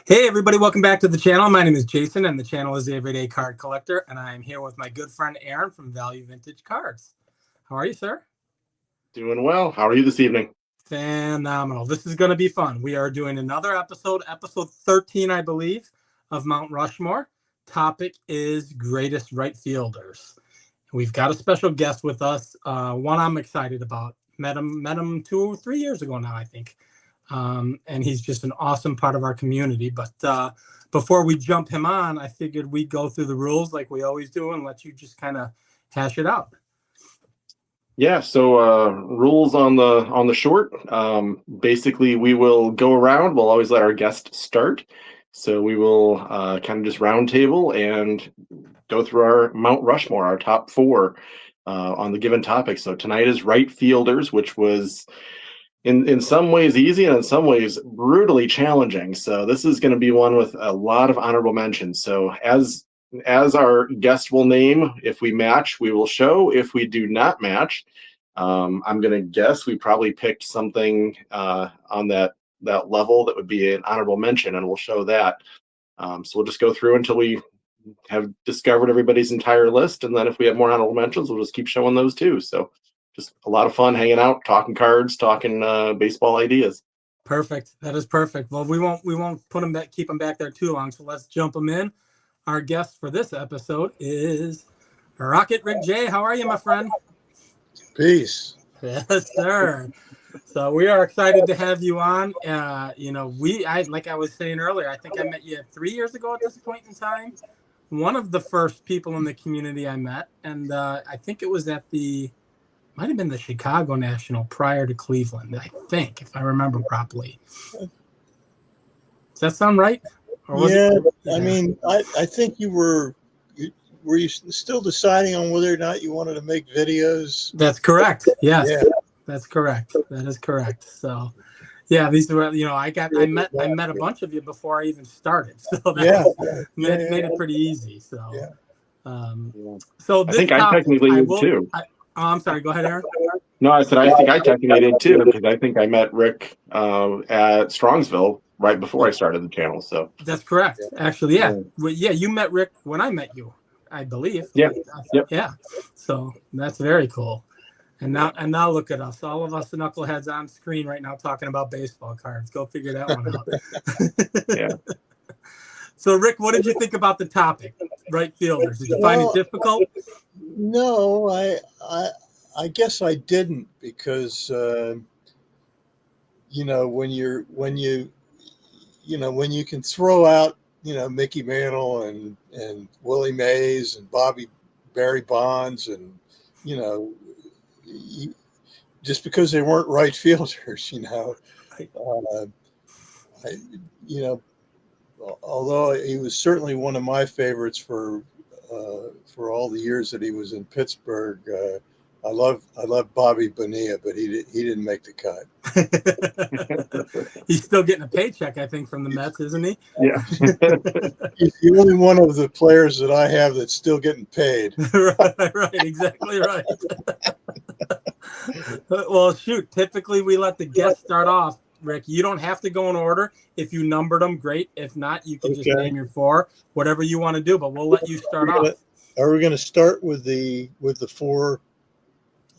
Hey everybody, welcome back to the channel. My name is Jason and the channel is the Everyday Card Collector, and I am here with my good friend Aaron from Value Vintage Cards. How are you, sir? Doing well. How are you this evening? Phenomenal. This is going to be fun. We are doing another episode 13, I believe, of Mount Rushmore. Topic is greatest right fielders. We've got a special guest with us, one I'm excited about. Met him 2 or 3 years ago now, I think. And he's just an awesome part of our community. But before we jump him on, I figured we'd go through the rules like we always do and let you just kind of hash it out. Yeah, so rules on the short. Basically, we will go around. We'll always let our guest start. So we will kind of just round table and go through our Mount Rushmore, our top four on the given topic. So tonight is right fielders, which was in some ways easy and in some ways brutally challenging. So this is going to be one with a lot of honorable mentions. So as our guest will name, if we match, we will show. If we do not match, I'm going to guess we probably picked something on that level that would be an honorable mention, and we'll show that. So we'll just go through until we have discovered everybody's entire list, and then if we have more honorable mentions, we'll just keep showing those too. So just a lot of fun hanging out, talking cards, talking baseball ideas. Perfect. That is perfect. Well, we won't put him back, keep him back there too long. So let's jump him in. Our guest for this episode is Rocket Rick J. How are you, my friend? Peace. Yes, sir. So we are excited to have you on. Like I was saying earlier, I think I met you 3 years ago at this point in time. One of the first people in the community I met, and I think it was at might have been the Chicago National prior to Cleveland, I think, if I remember properly. Does that sound right? Or was it? I mean, I think were you still deciding on whether or not you wanted to make videos? That's correct. Yes. Yeah. That's correct. That is correct. So, yeah, these were, I met a bunch of you before I even started. So that made it pretty easy. So, so this I think I technically did too. I'm sorry. Go ahead, Aaron. No, I said I think I technically did too, because I think I met Rick at Strongsville right before I started the channel. So that's correct. Actually, yeah. Well, yeah, you met Rick when I met you, I believe. Yeah. Yep. Yeah. So that's very cool. And now look at us, all of us knuckleheads on screen right now talking about baseball cards. Go figure that one out. Yeah. So, Rick, what did you think about the topic, right fielders? Did you find it difficult? No, I guess I didn't, because when you can throw out Mickey Mantle and Willie Mays and Barry Bonds, and just because they weren't right fielders, although he was certainly one of my favorites for all the years that he was in Pittsburgh. I love Bobby Bonilla, but he didn't make the cut. He's still getting a paycheck, I think, from the Mets, isn't he? Yeah. He's the only one of the players that I have that's still getting paid. Right, exactly right. Well, shoot, typically we let the guests start off. Rick, you don't have to go in order. If you numbered them, great. If not, you can just name your four, whatever you want to do, but we'll let you start off. Are we going to start with the four?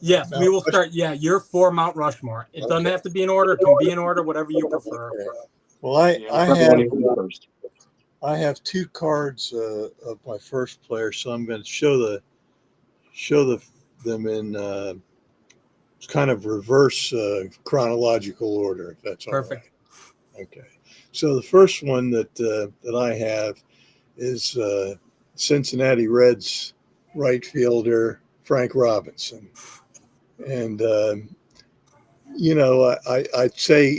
Yes, we will start. Yeah, your four Mount Rushmore. It doesn't have to be in order. It can be in order, whatever you prefer. Okay. Well, I have two cards of my first player, so I'm going to show them in kind of reverse chronological order, if that's perfect. All right. Okay. So the first one that I have is Cincinnati Reds right fielder Frank Robinson. And I'd say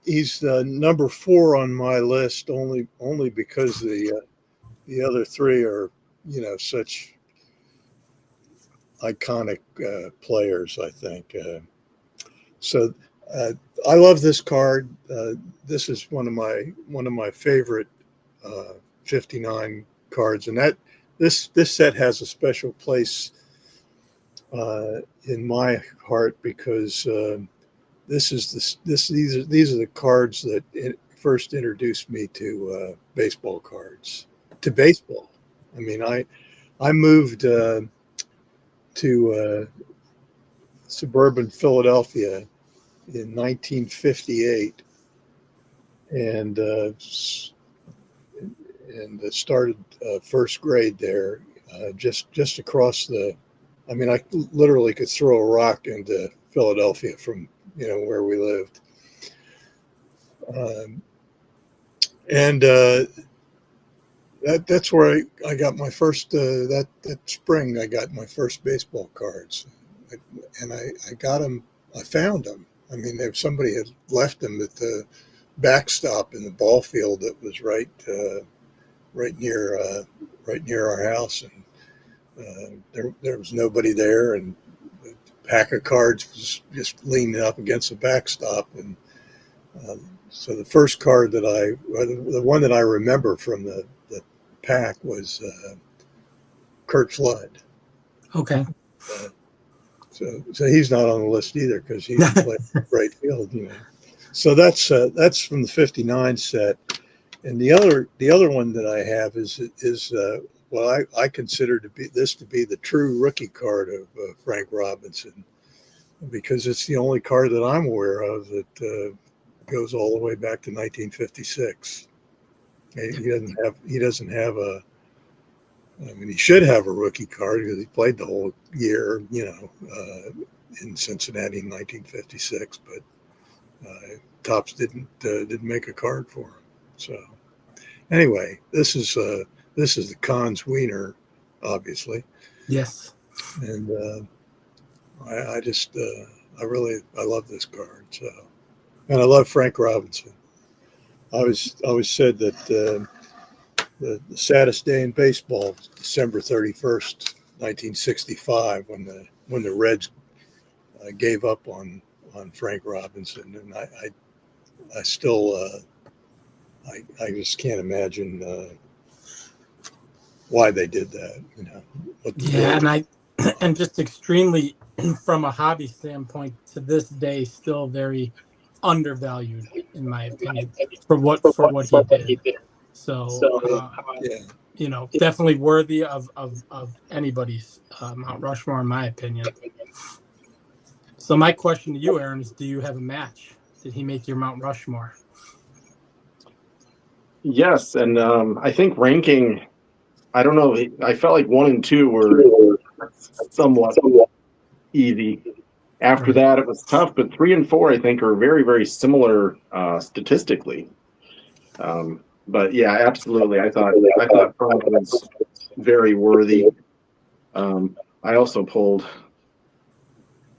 he's number 4 on my list only because the other three are such iconic players, I think. So I love this card. This is one of my favorite 59 cards, and that this set has a special place in my heart, because these are the cards that first introduced me to baseball cards, to baseball. I mean, I moved to suburban Philadelphia in 1958, and started first grade there, just across the. I mean, I literally could throw a rock into Philadelphia from where we lived, and that's where I got my first. That spring, I got my first baseball cards, and I got them. I found them. I mean, if somebody had left them at the backstop in the ball field that was right near our house, and there was nobody there, and a pack of cards was just leaning up against the backstop, and so the first card the one that I remember from the pack was Kurt Flood. Okay. So he's not on the list either because he didn't play right field, So that's from the '59 set, and the other one that I have is well, I consider to be the true rookie card of Frank Robinson, because it's the only card that I'm aware of that goes all the way back to 1956. He doesn't have a. I mean, he should have a rookie card because he played the whole year, in Cincinnati in 1956. But Topps didn't make a card for him. So anyway, this is the Cons Wiener, obviously. Yes. And I just I love this card. So, and I love Frank Robinson. I always said that the saddest day in baseball was December 31st, 1965, when the Reds gave up on Frank Robinson, and I still I just can't imagine why they did that. And just extremely, from a hobby standpoint, to this day, still very undervalued, in my opinion, for what he did. So, definitely worthy of anybody's Mount Rushmore, in my opinion. So my question to you, Aaron, is: do you have a match? Did he make your Mount Rushmore? Yes, and I think ranking. I don't know. I felt like 1 and 2 were somewhat easy. After that, it was tough, but 3 and 4, I think, are very, very similar statistically. But yeah, absolutely. I thought Frank was very worthy. I also pulled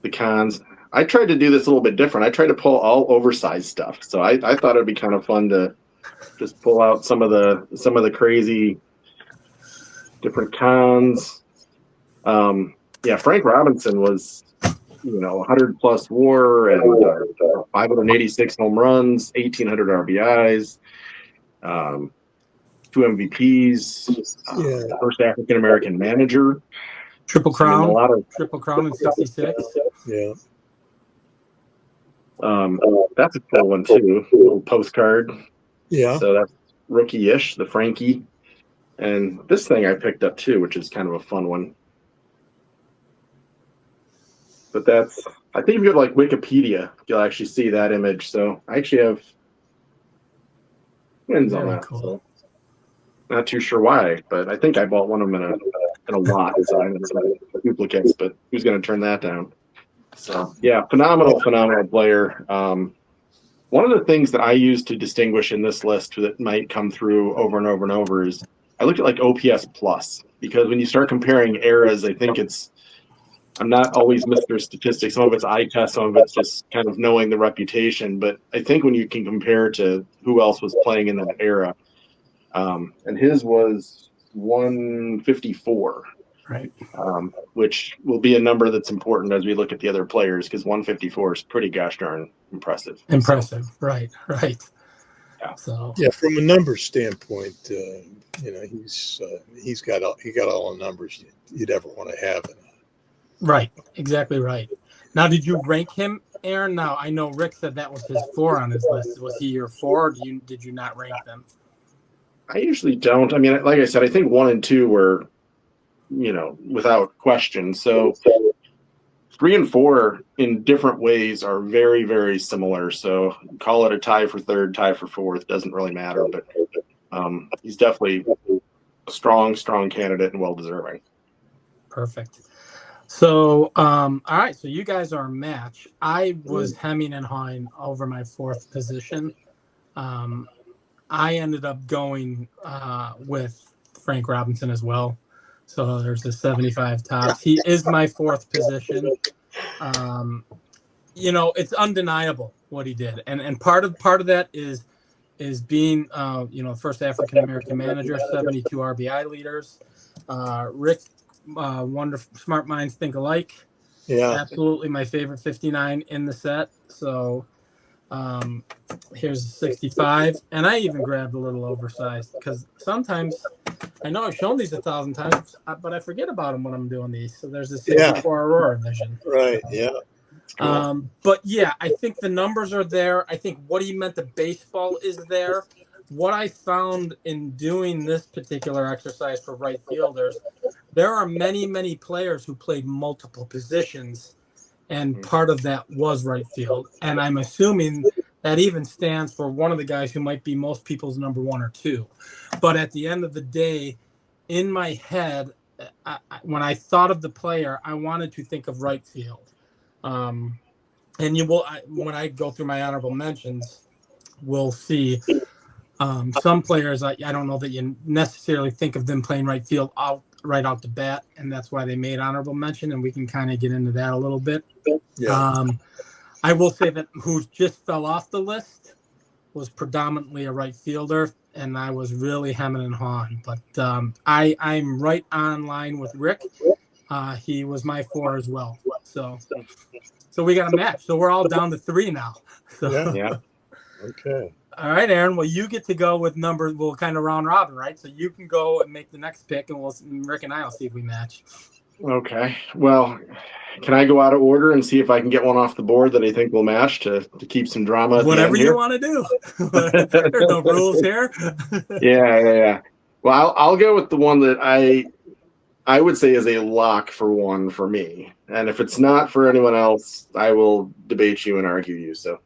the Cons. I tried to do this a little bit different. I tried to pull all oversized stuff. So I thought it'd be kind of fun to just pull out some of the crazy different Cons. Yeah, Frank Robinson was 100 plus WAR and 586 home runs, 1,800 RBIs, 2 MVPs, first African American manager, Triple Crown, Triple Crown in '66. Yeah, that's a cool one too. A little postcard. Yeah. So that's rookie-ish, the Frankie, and this thing I picked up too, which is kind of a fun one. But I think if you go to like Wikipedia, you'll actually see that image. So I actually have wins on that. Cool. So not too sure why, but I think I bought one of them in a lot design and some duplicates, but who's going to turn that down? So yeah, phenomenal player. One of the things that I use to distinguish in this list that might come through over and over and over is I look at like OPS plus, because when you start comparing eras, I think I'm not always Mr. Statistics. Some of it's eye test, some of it's just kind of knowing the reputation. But I think when you can compare to who else was playing in that era, and his was 154, right? Which will be a number that's important as we look at the other players, because 154 is pretty gosh darn impressive. Right. Yeah. So from a numbers standpoint, he got all the numbers you'd ever want to have. Right, exactly right. Now, did you rank him Aaron, now I know Rick said that was his 4 on his list. Was he your 4? Or did you not rank them? I usually don't. I mean, like I said, I think 1 and 2 were, without question. So 3 and 4 in different ways are very, very similar. So call it a tie for 3rd, tie for 4th. Doesn't really matter. But he's definitely a strong candidate and well-deserving. Perfect. So, all right. So you guys are a match. I was hemming and hawing over my 4th position. I ended up going with Frank Robinson as well. So there's the 75 tops. He is my 4th position. It's undeniable what he did, and part of that is being first African American manager, 72 RBI leaders. Rick, wonderful, smart minds think alike. Yeah, absolutely my favorite 59 in the set. So here's 65, and I even grabbed a little oversized because sometimes I know I've shown these 1,000 times, but I forget about them when I'm doing these. So there's this 64 Aurora vision. right. Yeah. Cool. But yeah, I think the numbers are there. I think what he meant to baseball is there. What I found in doing this particular exercise for right fielders, there are many, many players who played multiple positions, and part of that was right field. And I'm assuming that even stands for one of the guys who might be most people's number 1 or 2. But at the end of the day, in my head, when I thought of the player, I wanted to think of right field. And when I go through my honorable mentions, we'll see some players. I don't know that you necessarily think of them playing right field right out the bat, and that's why they made honorable mention, and we can kind of get into that a little bit. Yeah. I will say that who just fell off the list was predominantly a right fielder, and I was really hemming and hawing. But I'm right on line with Rick. He was my 4 as well. So we got a match. So we're all down to 3 now. So. Yeah. Okay. All right, Aaron. Well, you get to go with numbers. We'll kind of round robin, right? So you can go and make the next pick, and Rick and I will see if we match. Okay. Well, can I go out of order and see if I can get one off the board that I think will match to keep some drama at Whatever the end you want to do. There's no rules here. Yeah. Well, I'll go with the one that I would say is a lock for 1 for me. And if it's not for anyone else, I will debate you and argue you. So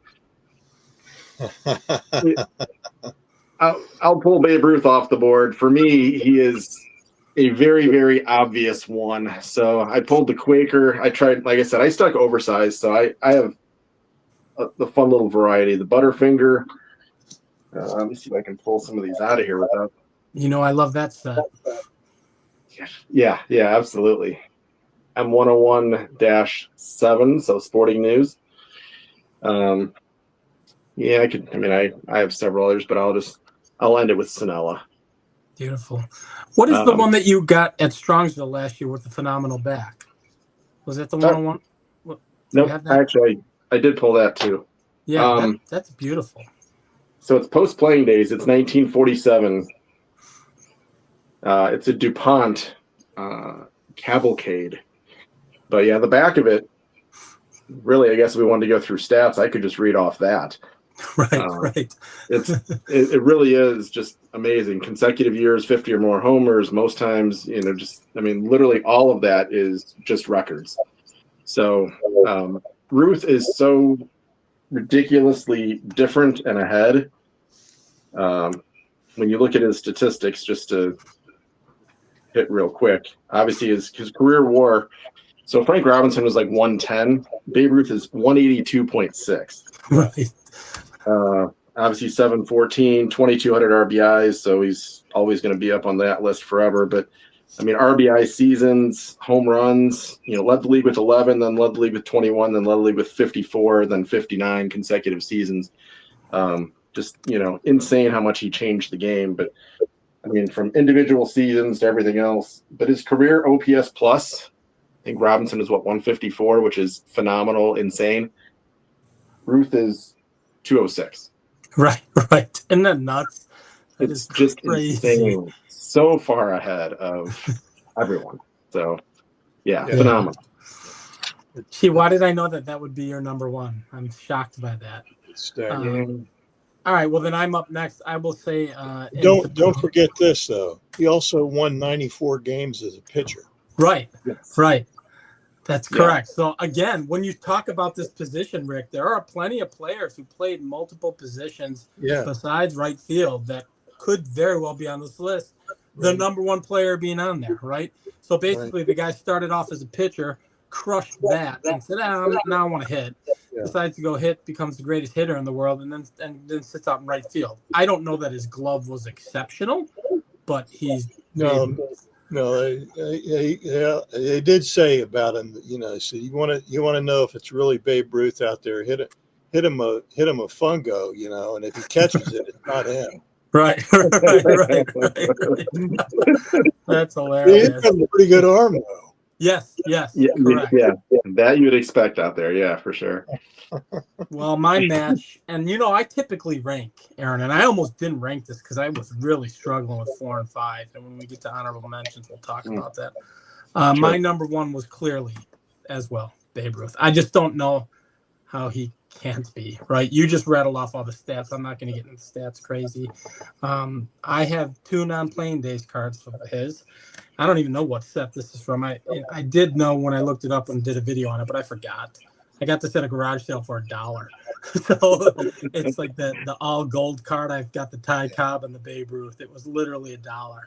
I'll pull Babe Ruth off the board. For me, he is a very, very obvious one. So I pulled the Quaker. I tried, like I said, I stuck oversized. So I have the fun little variety. The Butterfinger. Let me see if I can pull some of these out of here without. I love that set. Yeah, absolutely. M101-7, so Sporting News. Yeah, I have several others, but I'll end it with Sinella. Beautiful. What is the one that you got at Strongsville last year with the phenomenal back? Was that the 101? No, actually, I did pull that too. Yeah, that's beautiful. So it's post-playing days. It's 1947. It's a DuPont Cavalcade. But yeah, the back of it, really, I guess if we wanted to go through stats, I could just read off that. Right. It really is just amazing. Consecutive years, 50 or more homers, most times, literally all of that is just records. So Ruth is so ridiculously different and ahead. When you look at his statistics, just to hit real quick, obviously his career WAR. So Frank Robinson was like 110. Babe Ruth is 182.6. Right. Obviously 714, 2,200 RBIs. So he's always going to be up on that list forever. But RBI seasons, home runs, led the league with 11, then led the league with 21, then led the league with 54, then 59 consecutive seasons. Just insane how much he changed the game. But from individual seasons to everything else. But his career OPS plus, I think Robinson is 154, which is phenomenal, insane. Ruth is 206. Right. Isn't that nuts? It's just insane. So far ahead of everyone. So, yeah, phenomenal. Gee, why did I know that would be your number one? I'm shocked by that. All right, well then I'm up next. I will say Don't forget this though. He also won 94 games as a pitcher. Right. Yes. Right. That's correct. So again, when you talk about this position, Rick, there are plenty of players who played multiple positions besides right field that could very well be on this list. The number one player being on there, right? So basically the guy started off as a pitcher, crushed that, and said, now I want to hit. Decides to go hit, becomes the greatest hitter in the world, and then sits out in right field. I don't know that his glove was exceptional, but he's No, they did say about him. So you want to know if it's really Babe Ruth out there. Hit him a fungo, and if he catches it, it's not him. Right. That's hilarious. He's got a pretty good arm though. Yes, correct. Yeah, that you would expect out there, yeah, for sure. Well, my match, and I typically rank, Aaron, and I almost didn't rank this because I was really struggling with 4 and 5. And when we get to honorable mentions, we'll talk about that. My number one was clearly, as well, Babe Ruth. I just don't know how he can't be, right? You just rattled off all the stats. I'm not going to get into the stats crazy. I have 2 non-playing days cards of his. I don't even know what set this is from. I did know when I looked it up and did a video on it, but I forgot. I got this at a garage sale for $1. So it's like the all gold card. I've got the Ty Cobb and the Babe Ruth. It was literally $1.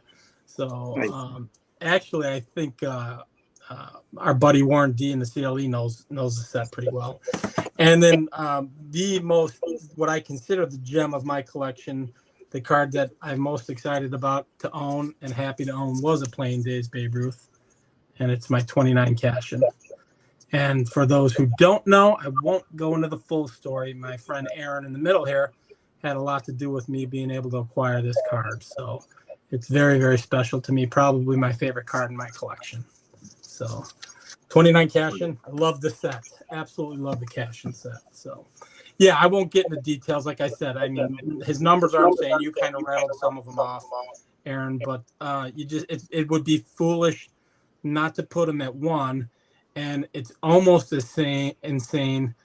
So actually, I think our buddy Warren D in the CLE knows the set pretty well. And then what I consider the gem of my collection, the card that I'm most excited about to own and happy to own, was a Playing Days Babe Ruth, and it's my 29 cash-in. And for those who don't know, I won't go into the full story. My friend Aaron in the middle here had a lot to do with me being able to acquire this card. So it's very, very special to me, probably my favorite card in my collection. So 29 cash-in. I love the set. Absolutely love the cash-in set. So yeah, I won't get into details. Like I said, I mean, his numbers are insane. You kind of rattled some of them off, Aaron, but it would be foolish not to put him at 1. And it's almost as insane,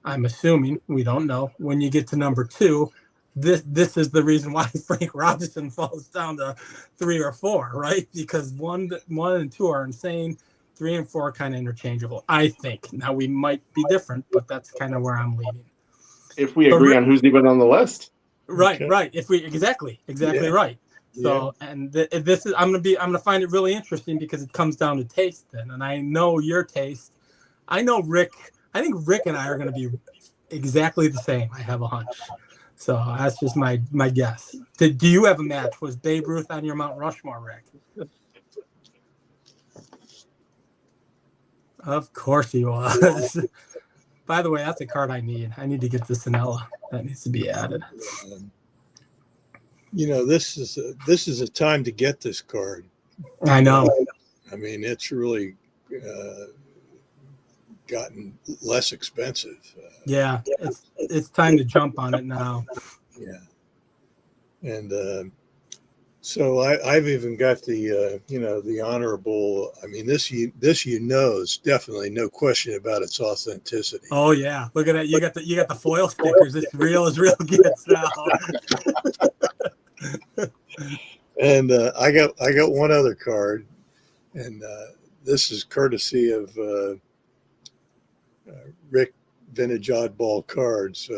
I'm assuming, we don't know, when you get to number 2. This is the reason why Frank Robinson falls down to 3 or 4, right? Because 1 and 2 are insane. 3 and 4 are kind of interchangeable, I think. Now, we might be different, but that's kind of where I'm leaning. If we agree on who's even on the list. Right. If we exactly right. So, and this is I'm gonna find it really interesting because it comes down to taste then, and I know your taste. I know Rick. I think Rick and I are gonna be exactly the same. I have a hunch. So that's just my guess. Do you have a match? Was Babe Ruth on your Mount Rushmore, Rick? Of course he was. By the way, that's a card I need. I need to get the Sinella. That needs to be added. This is a time to get this card. I know. I mean, it's really gotten less expensive. Yeah, it's time to jump on it now. Yeah, and so I've even got the honorable. I mean, this is definitely no question about its authenticity. Oh yeah, look at that! You got the foil stickers. It's real as real gets now. And I got one other card, and this is courtesy of Rick Vintage Oddball Cards.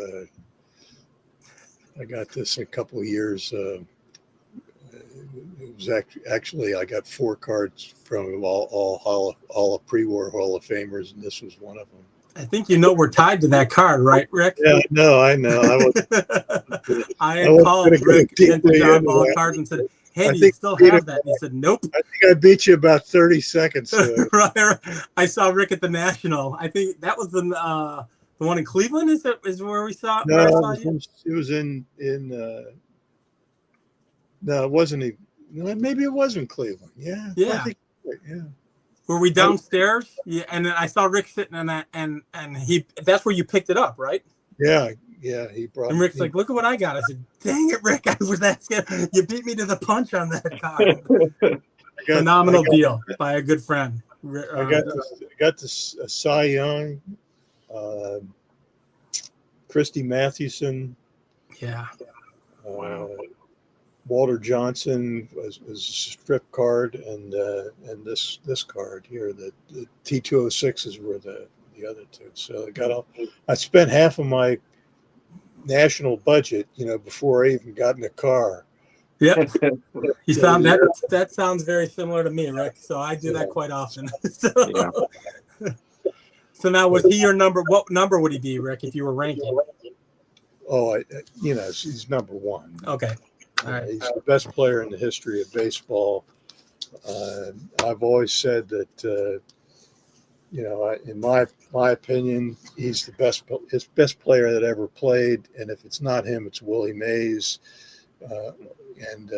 I got this in a couple of years. It was actually I got 4 cards from him, all pre-war Hall of Famers, and this was one of them. I think we're tied to that card, right, Rick? Yeah, no, I know. I called Rick Vintage Oddball Cards and said, "Hey, do you still have that?" And he said, "Nope." I think I beat you about 30 seconds. Right. I saw Rick at the National. I think that was the one in Cleveland. Is where we saw? No, where I saw you? It was in. No, it wasn't. Maybe it was in Cleveland. Yeah. Yeah. Yeah. Were we downstairs? Yeah, and then I saw Rick sitting in that, and that's where you picked it up, right? Yeah, he brought. And Rick's like, "Look at what I got." I said, "Dang it, Rick! I was asking. You beat me to the punch on that card." Phenomenal deal by a good friend. I got this Cy Young, Christy Mathewson. Yeah. Wow. Walter Johnson was a strip card, and this card here, the T206s were the other two. So I spent half of my national budget, before I even got in a car. Yep. You sound that sounds very similar to me, Rick. So I do that quite often. Yeah. So now, was he your number? What number would he be, Rick, if you were ranking? Oh, he's number one. Okay. All right. He's the best player in the history of baseball. I've always said that, in my opinion, he's the best player that ever played. And if it's not him, it's Willie Mays. And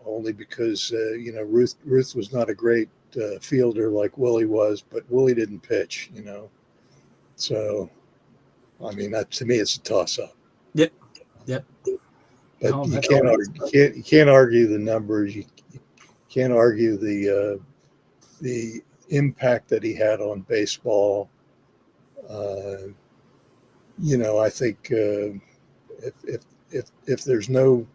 only because, Ruth was not a great fielder like Willie was, but Willie didn't pitch, So, I mean, to me, it's a toss-up. Yep. But No, you can't argue the numbers. You can't argue the impact that he had on baseball. I think if there's no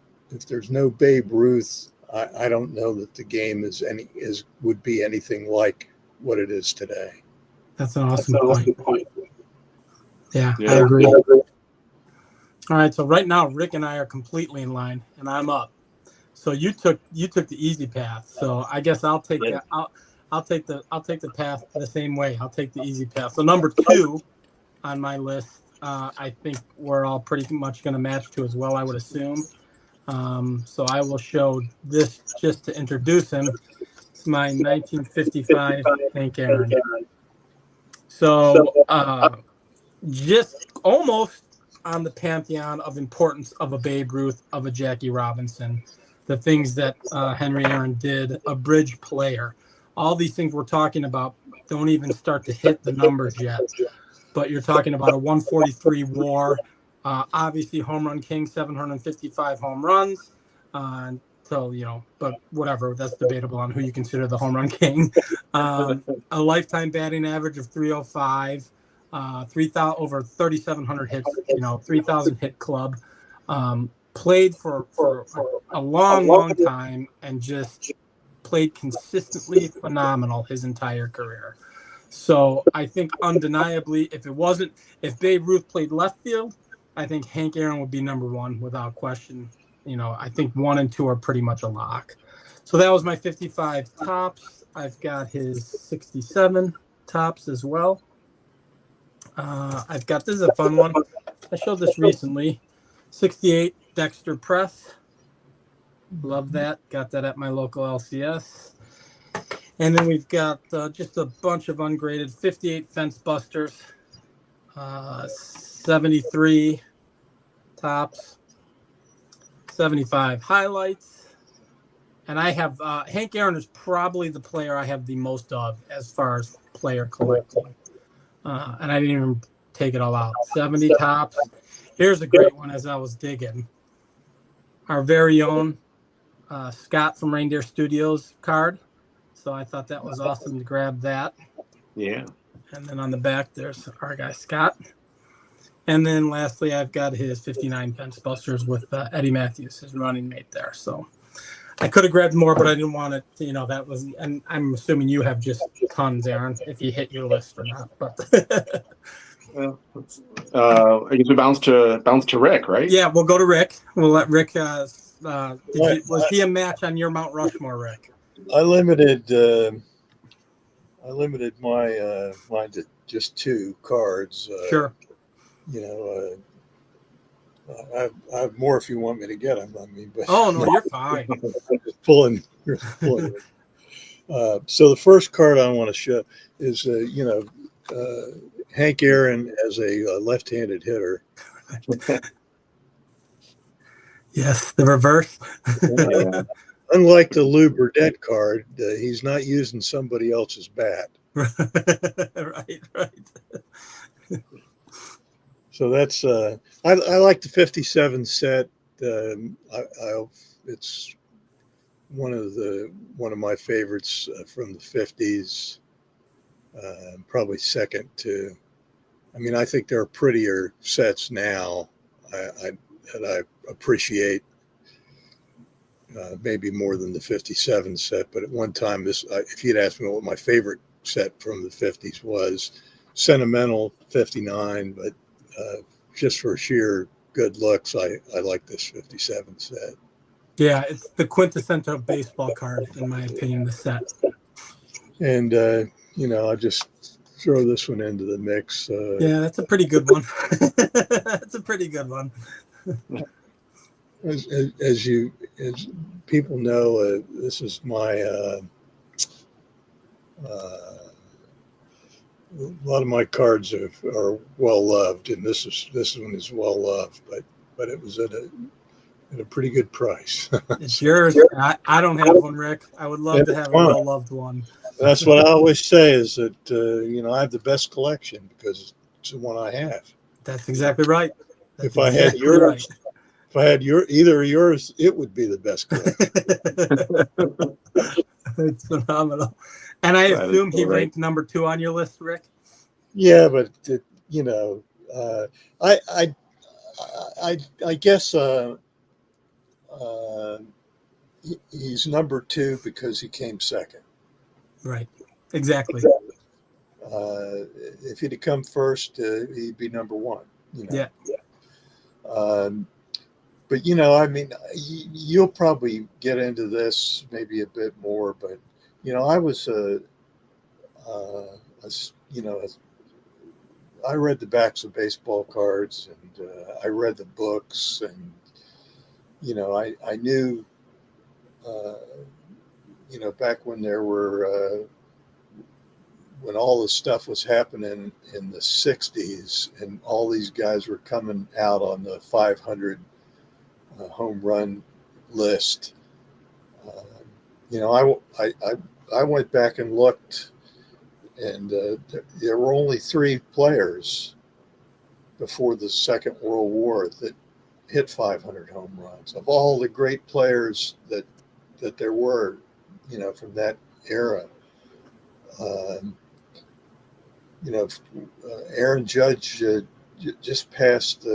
Babe Ruth, I don't know that the game would be anything like what it is today. That's an awesome point. Yeah, I agree. All right, so right now Rick and I are completely in line, and I'm up. So you took the easy path. So I guess I'll take that. I'll take the path the same way. I'll take the easy path. So number 2 on my list, I think we're all pretty much going to match to as well, I would assume. So I will show this just to introduce him. It's my 1955 Hank Aaron. So just almost on the pantheon of importance of a Babe Ruth, of a Jackie Robinson, the things that Henry Aaron did, a bridge player. All these things we're talking about don't even start to hit the numbers yet. But you're talking about a 143 WAR, obviously home run king, 755 home runs. So, but whatever, that's debatable on who you consider the home run king. A lifetime batting average of 305. 3,000 over 3,700 hits, 3,000 hit club, played for a long time and just played consistently phenomenal his entire career. So I think undeniably, if Babe Ruth played left field, I think Hank Aaron would be number 1 without question. I think 1 and 2 are pretty much a lock. So that was my 55 tops. I've got his 67 tops as well. I've got, this is a fun one. I showed this recently. 68 Dexter Press. Love that. Got that at my local LCS. And then we've got just a bunch of ungraded 58 Fence Busters. 73 tops. 75 highlights. And I have Hank Aaron is probably the player I have the most of as far as player collecting. And I didn't even take it all out. 70 tops. Here's a great one as I was digging. Our very own Scott from Reindeer Studios card. So I thought that was awesome to grab that. Yeah. And then on the back, there's our guy Scott. And then lastly, I've got his 59 Fence Busters with Eddie Matthews, his running mate there. So I could have grabbed more, but I didn't want it to, that was, and I'm assuming you have just tons, Aaron, if you hit your list or not. But well, I guess we bounce to Rick, right? Yeah, we'll go to Rick. We'll let Rick. Was he a match on your Mount Rushmore, Rick? I limited mine to just 2 cards. Sure. I have more if you want me to get them. I mean, but oh no, you're fine. Just pulling. So the first card I want to show is Hank Aaron as a left-handed hitter. Yes, the reverse. Yeah. Unlike the Lou Burdett card, he's not using somebody else's bat. Right. So that's I like the 57 set. It's one of my favorites from the 50s. Probably second to. I mean, I think there are prettier sets now that I appreciate maybe more than the 57 set. But at one time, if you'd asked me what my favorite set from the 50s was, sentimental 59, but just for sheer good looks, I like this 57 set. Yeah, it's the quintessential baseball card, in my opinion, the set. And, I just throw this one into the mix. Yeah, that's a pretty good one. That's a pretty good one. As people know, this is my a lot of my cards are well loved, and this one is well loved, but it was at a pretty good price. It's yours. I don't have one, Rick. I would love to have a well loved one. That's what I always say is that I have the best collection because it's the one I have. That's exactly right. If I had yours. Right. If I had either of yours, it would be the best collection. It's phenomenal. And I assume he ranked number 2 on your list, Rick? Yeah, but I guess he's number 2 because he came second. Right. Exactly. If he'd have come first, he'd be number 1. Yeah. But I mean, you'll probably get into this maybe a bit more. But I was I read the backs of baseball cards, and I read the books, and I knew back when there were when all this stuff was happening in the 60s, and all these guys were coming out on the 500 home run list. I went back and looked, and there were only 3 players before the Second World War that hit 500 home runs. Of all the great players that there were, from that era, Aaron Judge just passed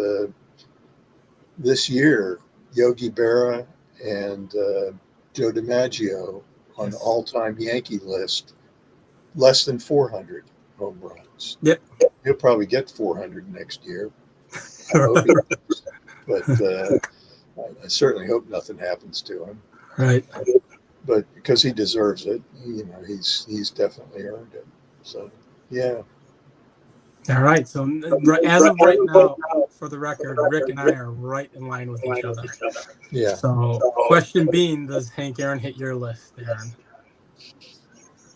this year Yogi Berra and Joe DiMaggio on the all-time Yankee list, less than 400 home runs. Yep. He'll probably get 400 next year. I hope he does. But I certainly hope nothing happens to him. Right. But because he deserves it, he's definitely earned it. So, yeah. All right. So as of right now, for the record, Rick and I are right in line with each other. Yeah. So question being, does Hank Aaron hit your list, Aaron?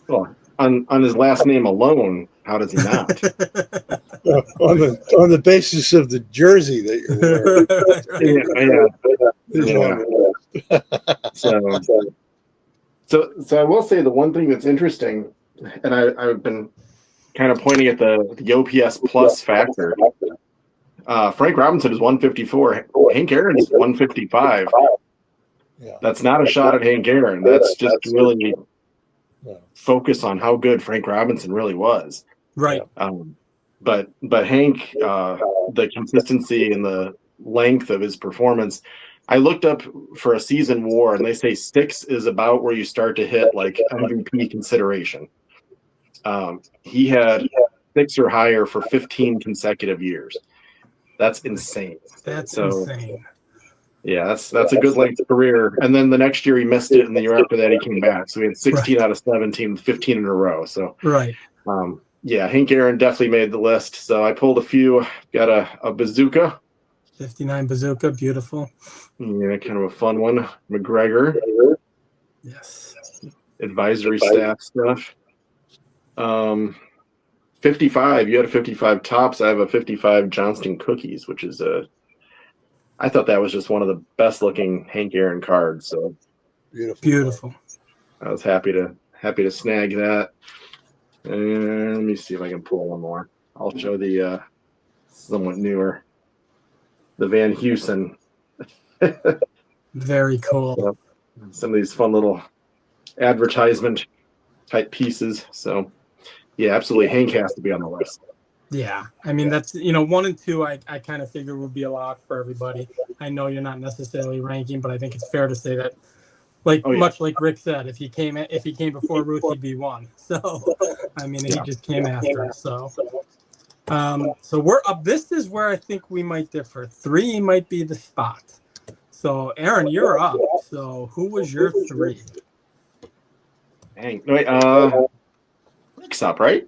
Well, on his last name alone, how does he not? on the basis of the jersey that you're wearing. So I will say the one thing that's interesting, and I've been kind of pointing at the OPS plus factor. Frank Robinson is 154. Hank Aaron's 155. Yeah. That's not a shot at Hank Aaron. That's just really focus on how good Frank Robinson really was. Right. But Hank, the consistency and the length of his performance, I looked up for a season WAR, and they say 6 is about where you start to hit like MVP consideration. He had 6 or higher for 15 consecutive years. That's insane. That's insane. Yeah, that's a good length career. And then the next year he missed it, and the year after that he came back. So he had 16 out of 17, 15 in a row. So right. Yeah, Hank Aaron definitely made the list. So I pulled a few. Got a bazooka. 59 bazooka, beautiful. Yeah, kind of a fun one. McGregor. Yes. Advisory staff stuff. 55. You had a 55 tops. I have a 55 Johnston cookies, which is I thought that was just one of the best looking Hank Aaron cards. So beautiful. I was happy to snag that. And let me see if I can pull one more. I'll show the somewhat newer, the Van Heusen. Very cool. So, some of these fun little advertisement type pieces. So Yeah, absolutely. Hank has to be on the list. Yeah, I mean that's 1 and 2. I kind of figure would be a lock for everybody. I know you're not necessarily ranking, but I think it's fair to say that, Oh yeah, much like Rick said, if he came before Ruth, he'd be 1. So, I mean, he Yeah. just came after. So we're up. This is where I think we might differ. 3 might be the spot. So, Aaron, you're up. So, who was your 3? Hank. No, wait, Rick's up, right?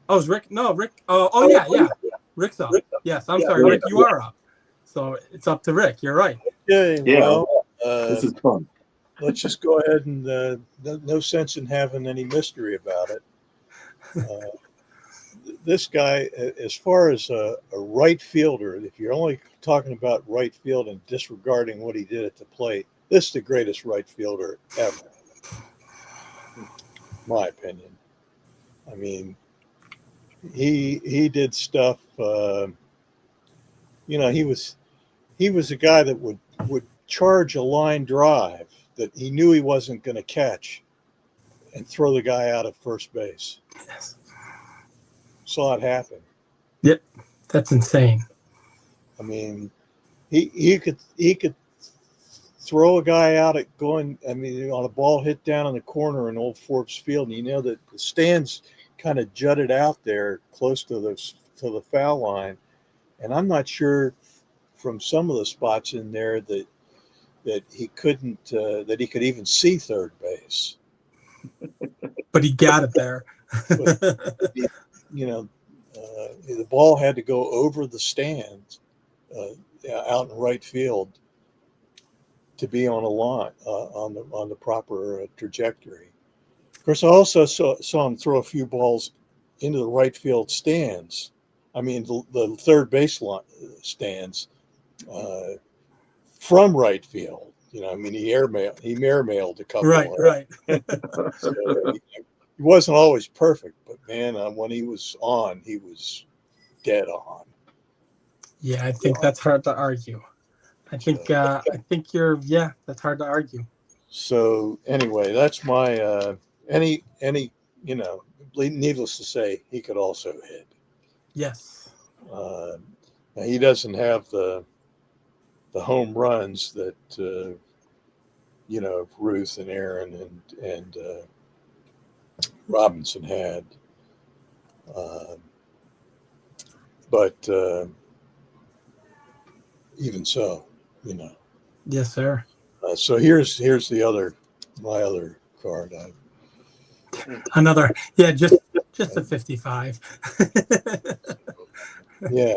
Oh, is Rick? No, Rick. Oh, yeah. Rick's up. Yes, I'm sorry, Rick. You are up. So it's up to Rick. You're right. Okay, Yeah. well, This is fun. let's just go ahead and no sense in having any mystery about it. This guy, as far as a right fielder, if you're only talking about right field and disregarding what he did at the plate, this is the greatest right fielder ever, my opinion. I mean, he did stuff. He was a guy that would charge a line drive that he knew he wasn't going to catch and throw the guy out of first base. Yes. Saw it happen. Yep. That's insane. I mean, he could throw a guy out at going. I mean, on a ball hit down in the corner in Old Forbes Field, and you know that the stands kind of jutted out there close to the foul line, and I'm not sure from some of the spots in there that he couldn't that he could even see third base. But he got it there. You know, the ball had to go over the stands out in right field to be on a line on the proper trajectory. Of course, I also saw him throw a few balls into the right field stands. I mean, the third base stands from right field. I mean, he airmailed a couple. Right. So, he wasn't always perfect, but man, when he was on, he was dead on. Yeah, I think that's hard to argue. I think that's hard to argue. So anyway, that's my any needless to say, he could also hit. Yes. Now he doesn't have the home runs that Ruth and Aaron and Robinson had, but even so, Yes, sir. So here's my other card. Another, just a 55. Yeah,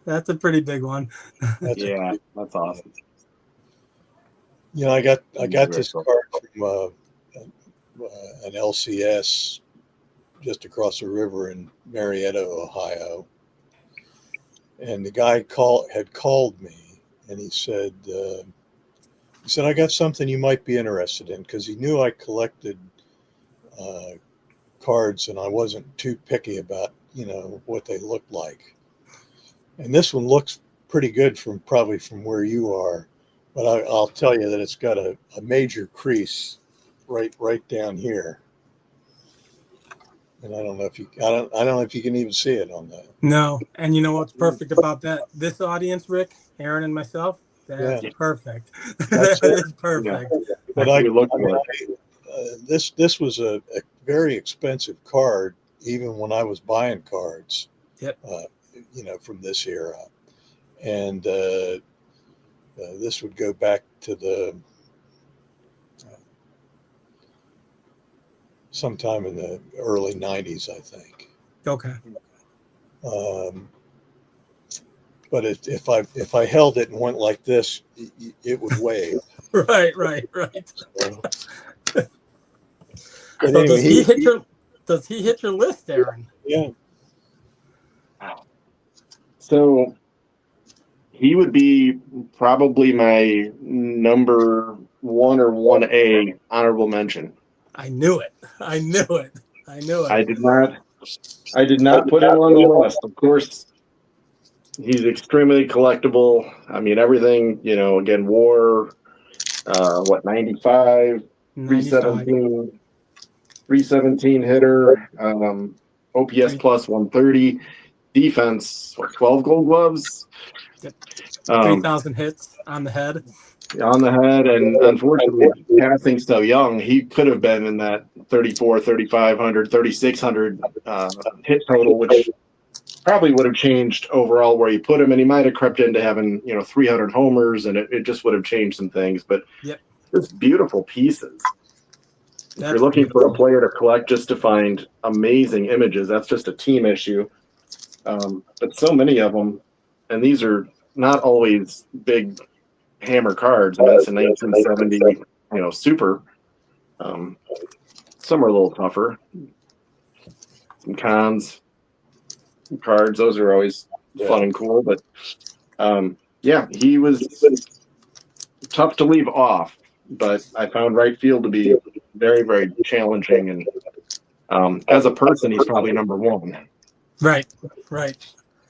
That's a pretty big one. That's awesome. I got this card from an LCS just across the river in Marietta, Ohio, and the guy had called me, and he said, I got something you might be interested in, because he knew I collected cards and I wasn't too picky about what they looked like. And this one looks pretty good probably from where you are, but I'll tell you that it's got a major crease right down here. And I don't know if you can even see it on that. No, and you know what's perfect about that? This audience, Rick, Aaron, and myself. That's perfect. That is perfect. Yeah. But this was a very expensive card, even when I was buying cards. Yep. From this era, and this would go back to the sometime in the early '90s, I think. Okay. But if I held it and went like this, it would wave. Right. So anyway, does he hit your list, Aaron? Yeah. So he would be probably my number 1 or 1A honorable mention. I knew it. I did not put him on the list. Of course, he's extremely collectible. I mean, everything, again, WAR, 95, 317 hitter. OPS plus 130, defense 12 Gold Gloves, 3,000 hits on the head. on the head, and unfortunately passing so young, he could have been in that 34, 3,500, 3,600 hit total, which probably would have changed overall where you put him, and he might have crept into having 300 homers, and it just would have changed some things. But just beautiful pieces. If you're looking for a player to collect just to find amazing images, that's just a team issue. But so many of them, and these are not always big hammer cards. I mean, it's a 1970, super. Some are a little tougher. Some cons, some cards. Those are always fun and cool. But he was tough to leave off. But I found right field to be very, very challenging. And as a person, he's probably number one. Right.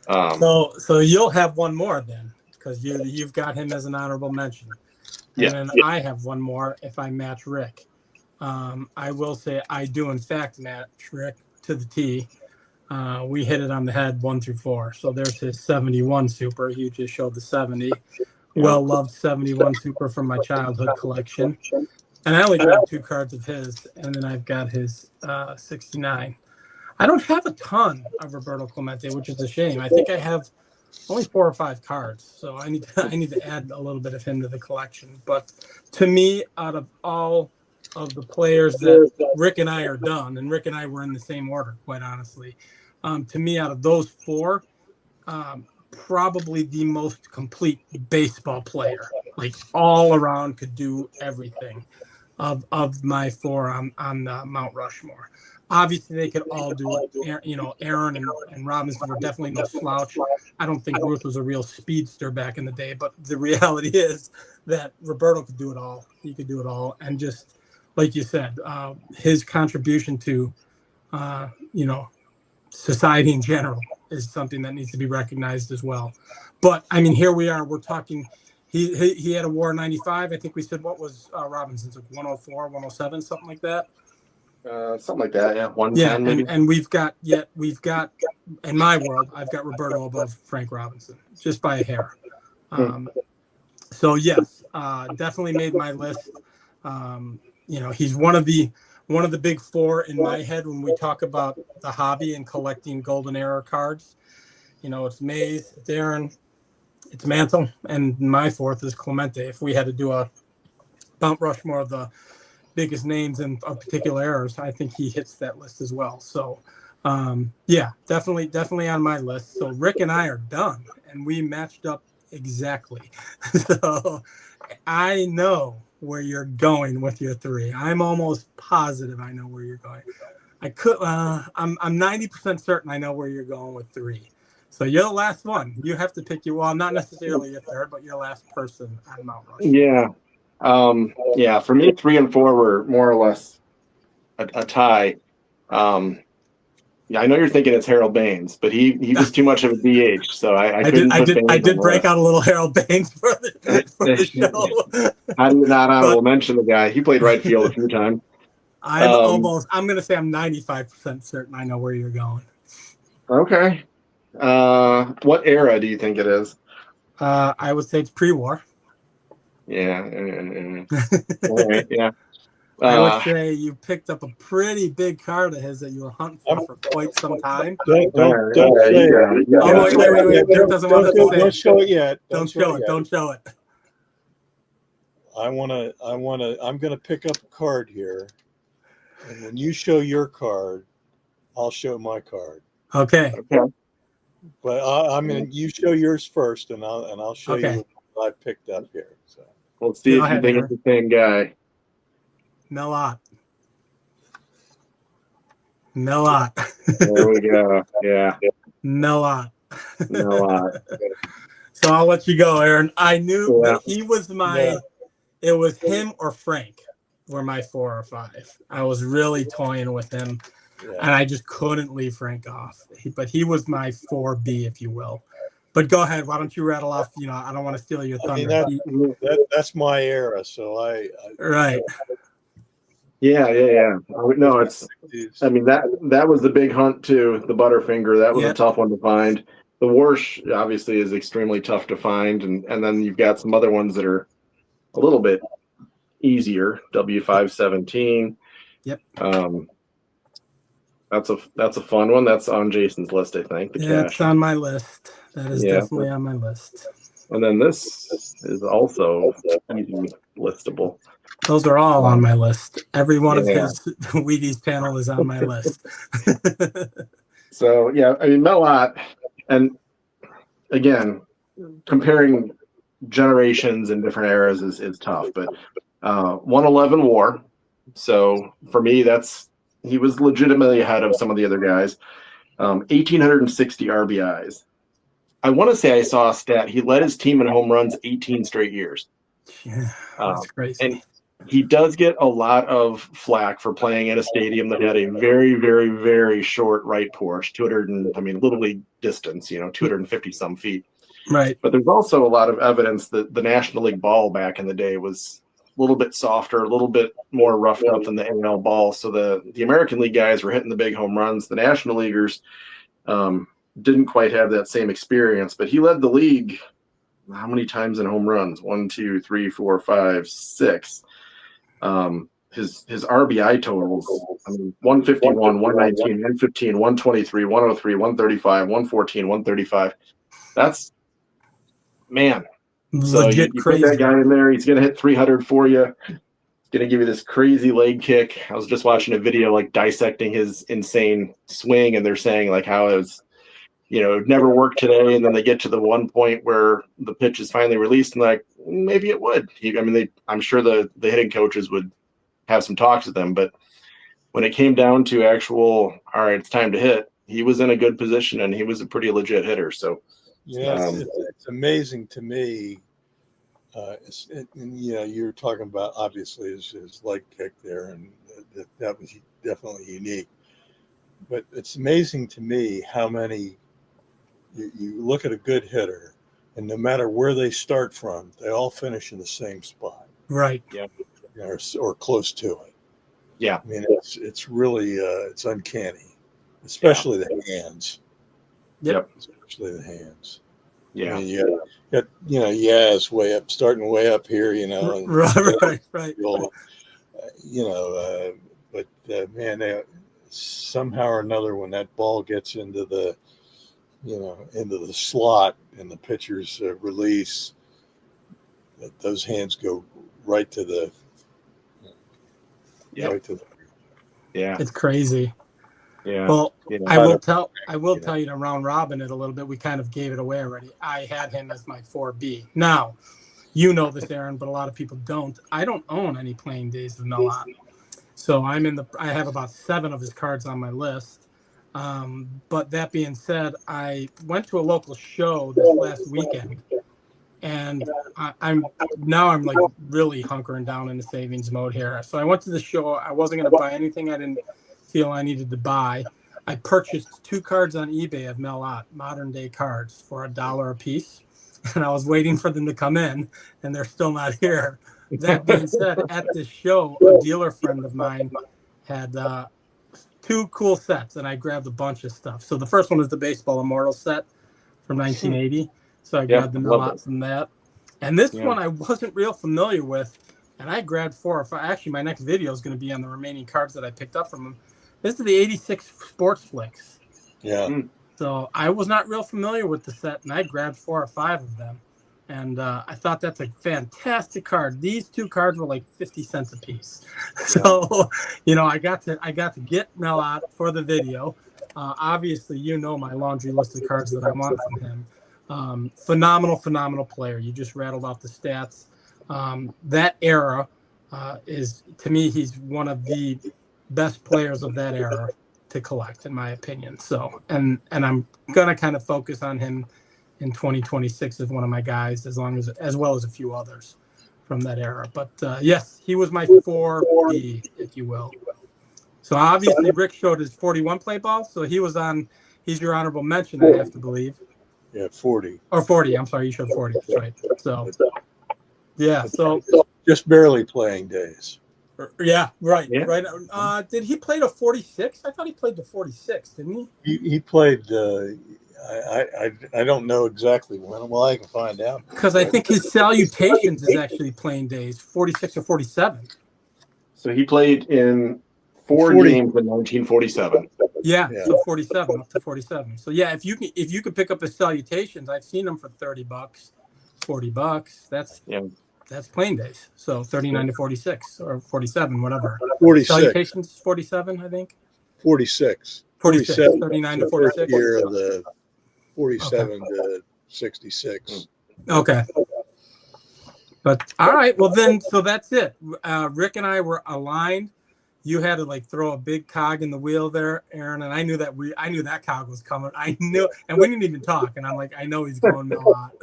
So you'll have one more then, because you've got him as an honorable mention. And then I have one more if I match Rick. I will say I do in fact match Rick to the T. We hit it on the head 1 through 4. So there's his 71 super. You just showed the 70. Well-loved 71 super from my childhood collection. And I only got 2 cards of his, and then I've got his 69. I don't have a ton of Roberto Clemente, which is a shame. I think I have only 4 or 5 cards, so I need to add a little bit of him to the collection. But to me, out of all of the players that Rick and I are done, and Rick and I were in the same order, quite honestly, to me, out of those 4, probably the most complete baseball player, like all around, could do everything of my 4 on Mount Rushmore. Obviously, they could all do it. Aaron and Robinson were definitely no slouch. I don't think Ruth was a real speedster back in the day, but the reality is that Roberto could do it all. He could do it all. And just like you said, his contribution to, society in general is something that needs to be recognized as well. But, I mean, here we are. We're talking he had a WAR 95. I think we said, what was Robinson's, like 104, 107, something like that? Something like that, yeah. 110 maybe. And we've got in my world, I've got Roberto above Frank Robinson, just by a hair. So yes, definitely made my list. He's one of the big 4 in my head when we talk about the hobby and collecting golden era cards. It's Mays, it's Aaron, it's Mantle, and my 4th is Clemente. If we had to do a Mount Rushmore of the biggest names and of particular errors, I think he hits that list as well. So definitely on my list. So Rick and I are done, and we matched up exactly. So I know where you're going with your 3. I'm almost positive I know where you're going. I'm 90% certain I know where you're going with 3. So you're the last one. You have to pick not necessarily your 3rd, but your last person on Mount Rushmore. Yeah. For me, 3 and 4 were more or less a tie. I know you're thinking it's Harold Baines, but he was too much of a DH, so I did break out a little Harold Baines for the show. I did not honorable mention the guy. He played right field a few times. I'm going to say I'm 95% certain I know where you're going. Okay. What era do you think it is? I would say it's pre-war. Yeah. All right, yeah. I would say you picked up a pretty big card of his that you were hunting for quite some time. Don't say it. Wait. Dirk doesn't want us to say it. Don't show it yet. Don't show it. I'm gonna pick up a card here, and when you show your card, I'll show my card. Okay. But you show yours first, and I'll show you what I picked up here. So let's see if you think it's the same guy. Melot. There we go. Yeah. Melot. So I'll let you go, Aaron. I knew that he was it was him or Frank were my 4 or 5. I was really toying with him, and I just couldn't leave Frank off. But he was my 4B, if you will. But go ahead. Why don't you rattle off? I don't want to steal your thunder. That's my era. So right. Yeah. No, it's. I mean that was the big hunt too. The Butterfinger, that was a tough one to find. The Warsh obviously is extremely tough to find, and then you've got some other ones that are a little bit easier. W517. Yep. That's a fun one. That's on Jason's list, I think. The cash. It's on my list. That is definitely on my list. And then this is also easy listable. Those are all on my list. Every one of his Wheaties panel is on my list. So yeah, I mean Melot, and again, comparing generations in different eras is tough. But 111 WAR. So for me, he was legitimately ahead of some of the other guys. 1,860 RBIs. I want to say I saw a stat. He led his team in home runs 18 straight years. Yeah, that's crazy. And he does get a lot of flack for playing at a stadium that had a very, very, very short right porch, little league distance, 250 some feet. Right. But there's also a lot of evidence that the National League ball back in the day was a little bit softer, a little bit more roughed up than the NL ball. So the American League guys were hitting the big home runs. The National Leaguers didn't quite have that same experience, but he led the league how many times in home runs? 1, 2, 3, 4, 5, 6. His RBI totals, 151, 119, 115, 123, 103, 135, 114, 135. That's, man. So you put that guy in there, he's going to hit 300 for you. He's going to give you this crazy leg kick. I was just watching a video like dissecting his insane swing, and they're saying like how it was, it never worked today, and then they get to the one point where the pitch is finally released, and like maybe it would. I'm sure the hitting coaches would have some talks with them, but when it came down to actual, all right, it's time to hit, he was in a good position, and he was a pretty legit hitter. So it's amazing to me. You're talking about obviously his leg kick there, and that was definitely unique. But it's amazing to me how many. You look at a good hitter, and no matter where they start from, they all finish in the same spot. Right. Yeah. Or close to it. Yeah. I mean, it's really it's uncanny, especially the hands. Yep. Especially the hands. Yeah. I mean, you got Yaz starting way up here, and right. But man, somehow or another, when that ball gets into the slot and the pitcher's release, those hands go right to the. Right to the. Yeah. It's crazy. Yeah. Well, I will tell you to round robin it a little bit. We kind of gave it away already. I had him as my 4B. Now, you know this, Aaron, but a lot of people don't. I don't own any playing days of Melot. So I have about 7 of his cards on my list. But that being said, I went to a local show this last weekend, and I'm like really hunkering down into savings mode here. So I went to the show. I wasn't going to buy anything I didn't feel I needed to buy. I purchased 2 cards on eBay of Melot, modern day cards, for $1 a piece, and I was waiting for them to come in, and they're still not here. That being said, at this show, a dealer friend of mine had 2 cool sets, and I grabbed a bunch of stuff. So the first one was the Baseball Immortals set from 1980. So I grabbed the Melot from that. And this one I wasn't real familiar with, and I grabbed 4 or 5. Actually, my next video is going to be on the remaining cards that I picked up from him. This is the 86 Sports Flicks. Yeah. So I was not real familiar with the set, and I grabbed 4 or 5 of them. And I thought that's a fantastic card. These 2 cards were like 50 cents a piece. So, I got to get Melot for the video. Obviously, my laundry list of cards that I want from him. Phenomenal player. You just rattled off the stats. That era is, to me, he's one of the best players of that era to collect, in my opinion. So, and I'm going to kind of focus on him in 2026 as one of my guys, as well as a few others from that era. But yes, he was my 4B, if you will. So obviously Rick showed his 41 play ball, so he's your honorable mention, I have to believe. Yeah, 40. Or 40, I'm sorry, you showed 40, that's right. So yeah, so just barely playing days. Yeah, right, Yeah. right. Did he play to 46? I thought he played to 46, didn't he? He played. I don't know exactly when. Well, I can find out. Because I think his Salutations is actually playing days, 46 or 47. So he played in 4 40. games in 1947. Yeah, Yeah. so 47, up to 47. So yeah, if you can pick up his Salutations, I've seen them for $30, $40. That's playing days. So 39 to 46 or 47, whatever. 46. Salutations 47, I think. 46. 46, 47. 39 The to first 46. year of the 47 to 66. Okay. But all right, well then, so that's it. Rick and I were aligned. You had to like throw a big cog in the wheel there, Aaron, and I knew that cog was coming. I knew, and we didn't even talk. And I'm like, I know he's going a lot.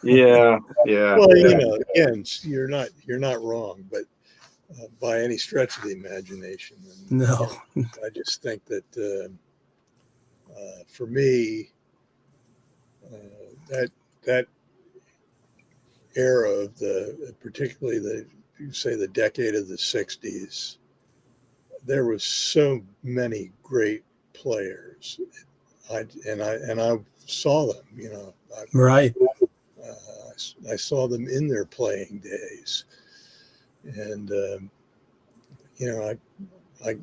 Yeah. Well, you know, again, you're not wrong, but by any stretch of the imagination. And No. I just think that for me, that era of particularly the decade of the 60s, there was so many great players. I saw them, you know. Right. I saw them in their playing days, and you know, I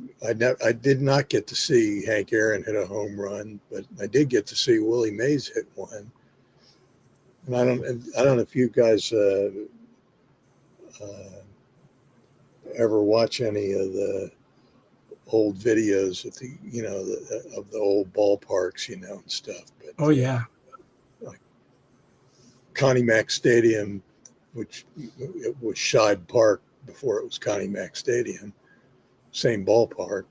did not get to see Hank Aaron hit a home run, but I did get to see Willie Mays hit one. And I don't know if you guys ever watch any of the old videos of of the old ballparks, you know, and stuff. But Oh yeah. like Connie Mack Stadium, which it was Shibe Park before it was Connie Mack Stadium, same ballpark,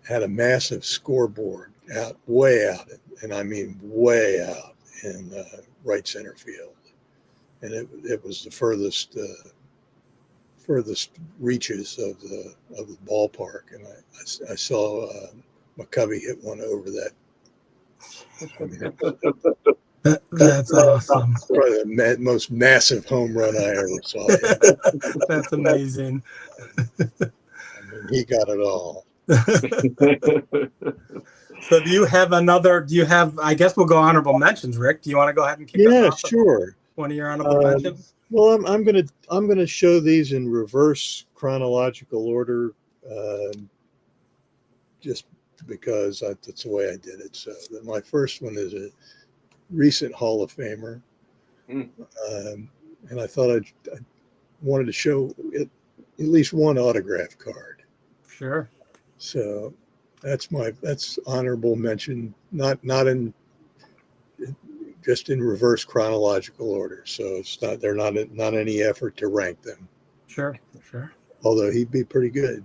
had a massive scoreboard way out, and I mean way out in right center field, and it was the furthest reaches of the ballpark, and I saw McCovey hit one over that. I mean, That's awesome. probably the most massive home run I ever saw. That's amazing. I mean, he got it all. So do you have, I guess we'll go honorable mentions, Rick. Do you want to go ahead and kick us Yeah, off? sure. One of your honorable mentions? Well, I'm gonna show these in reverse chronological order, just because that's the way I did it. So my first one is a recent Hall of Famer, and I thought I wanted to show it, at least one autograph card. Sure. So that's honorable mention, not in just in reverse chronological order. So it's not any effort to rank them. Sure. Although he'd be pretty good.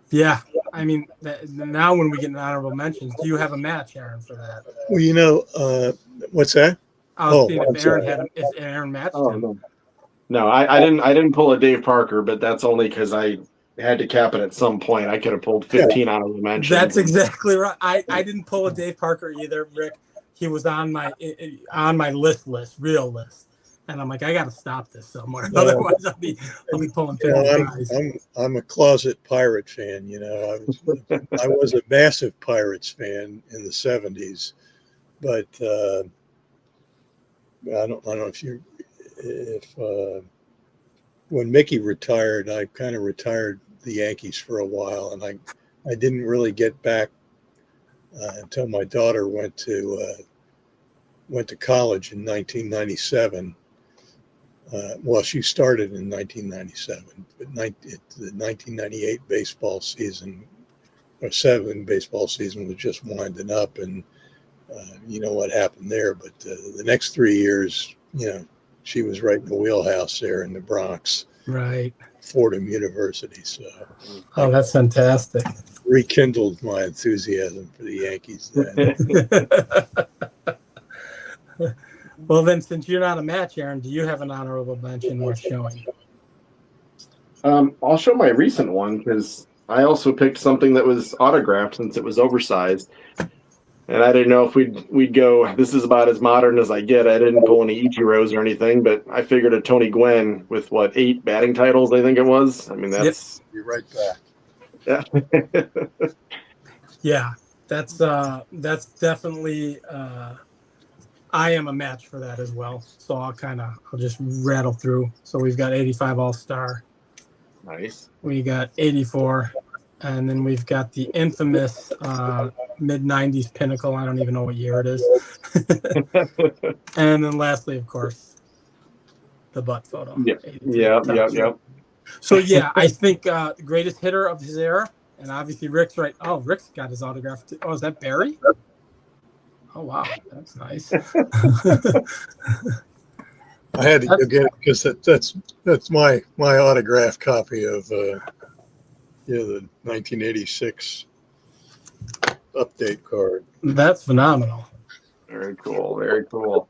Yeah. I mean, now when we get into honorable mentions, do you have a match, Aaron, for that? Well, you know, what's that? I was seeing if Aaron matched him. No, I didn't pull a Dave Parker, but that's only because I had to cap it at some point. I could have pulled 15 honorable mentions. That's exactly right. I didn't pull a Dave Parker either, Rick. He was on my real list, and I'm like, I got to stop this somewhere. Yeah. Otherwise, I'll be pulling 50 guys. I'm a closet Pirate fan. You know, I was a massive Pirates fan in the '70s, but I don't know if when Mickey retired, I kind of retired the Yankees for a while, and I didn't really get back until my daughter went to college in 1997. Well, she started in 1997, but the 1998 baseball season, or 7 baseball season, was just winding up, and you know what happened there. But the next 3 years, you know, she was right in the wheelhouse there in the Bronx, Right. Fordham University. So, that's fantastic. Rekindled my enthusiasm for the Yankees then. Well, then, since you're not a match, Aaron, do you have an honorable mention worth showing? I'll show my recent one because I also picked something that was autographed since it was oversized. And I didn't know if we'd go. This is about as modern as I get. I didn't pull any Ichiros or anything, but I figured a Tony Gwynn with 8 batting titles, I think it was. I mean, Yep. that's Be right back. yeah. Yeah, that's definitely. I am a match for that as well. So I'll just rattle through. So we've got 85 All-Star. Nice. We got 84, and then we've got the infamous mid 90s Pinnacle. I don't even know what year it is. And then lastly, of course, the butt photo. Yeah. 83, Yeah. top Yeah. two. Yeah. So yeah, I think the greatest hitter of his era, and obviously Rick's right. Oh, Rick's got his autograph too. Oh, is that Barry? Oh wow, that's nice. I had to go get it because that's my autograph copy of the 1986 update card. That's phenomenal. Very cool. Very cool.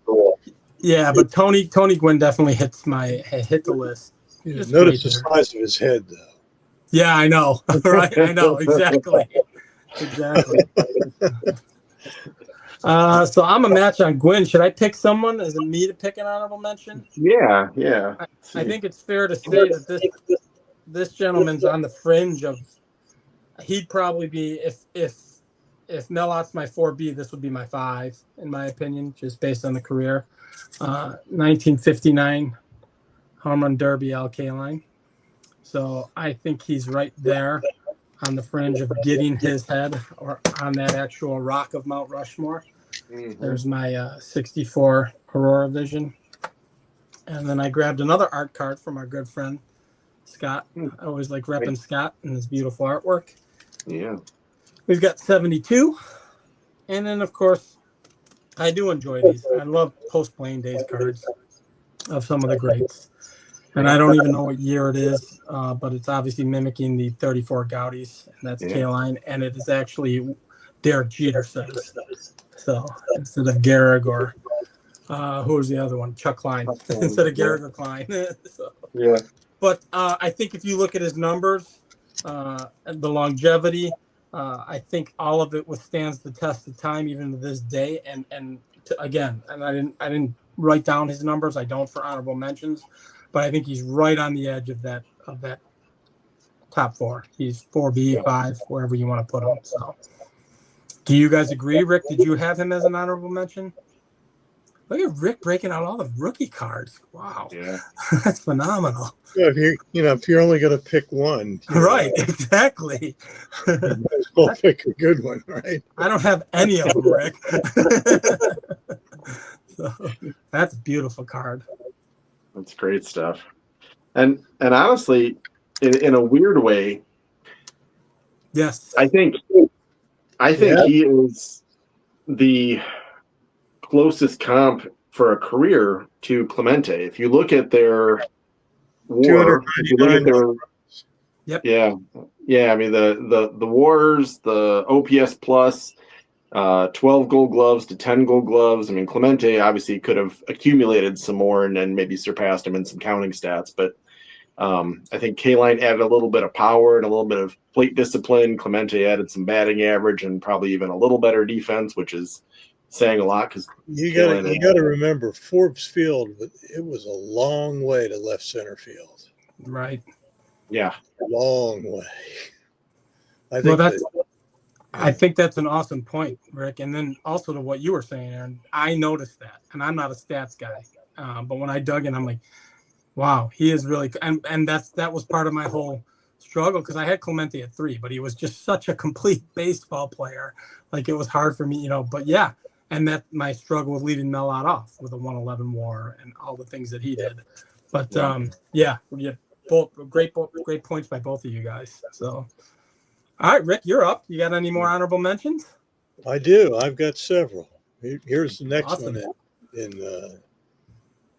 Yeah, but Tony Gwynn definitely hit the list. Yeah, Just notice the great size of his head, though. Yeah, I know. Right, I know exactly. So I'm a match on Gwynn. Should I pick someone? Is it me to pick an honorable mention? Yeah. Yeah. I think it's fair to say that this gentleman's on the fringe of. He'd probably be if Melot's my 4B, this would be my 5 in my opinion, just based on the career. 1959 home run derby Al Kaline. So I think he's right there on the fringe of getting his head or on that actual rock of Mount Rushmore. Mm-hmm. There's my 64 Aurora Vision. And then I grabbed another art card from our good friend, Scott. I always like repping Scott and his beautiful artwork. Yeah. We've got 72. And then, of course, I do enjoy these. I love post-playing days cards of some of the greats. And I don't even know what year it is, but it's obviously mimicking the 34 Gaudis, and that's K-Line, and it is actually Derek Jeter says. So instead of Gehrig or who was the other one? Chuck Klein. Instead of Gehrig or Klein. So, yeah. But I think if you look at his numbers, and the longevity, I think all of it withstands the test of time, even to this day. And again, I didn't write down his numbers. I don't for honorable mentions. But I think he's right on the edge of that top 4. He's 4B, 5, wherever you want to put him. So, do you guys agree, Rick? Did you have him as an honorable mention? Look at Rick breaking out all the rookie cards. Wow, Yeah, that's phenomenal. Yeah, if you're only going to pick one, right? Exactly. We'll pick a good one, right? I don't have any of them, Rick. So, that's a beautiful card. That's great stuff. And honestly, in a weird way, yes, I think he is the closest comp for a career to Clemente. If you look at their WAR, if you look at their I mean the WARs, the OPS plus, 12 Gold Gloves to 10 Gold Gloves. I mean, Clemente obviously could have accumulated some more and then maybe surpassed him in some counting stats. But I think K-Line added a little bit of power and a little bit of plate discipline. Clemente added some batting average and probably even a little better defense, which is saying a lot because you got to remember Forbes Field. It was a long way to left center field. Right. Yeah, long way. I think that's an awesome point, Rick. And then also to what you were saying, Aaron, I noticed that, and I'm not a stats guy, but when I dug in, I'm like, wow, he is really, and that was part of my whole struggle because I had Clemente at 3, but he was just such a complete baseball player. Like it was hard for me, but yeah. And that my struggle with leaving Melot off with a 111 WAR and all the things that he did. But both great points by both of you guys. So, all right, Rick, you're up. You got any more honorable mentions? I do. I've got several. Here's the next Awesome. one.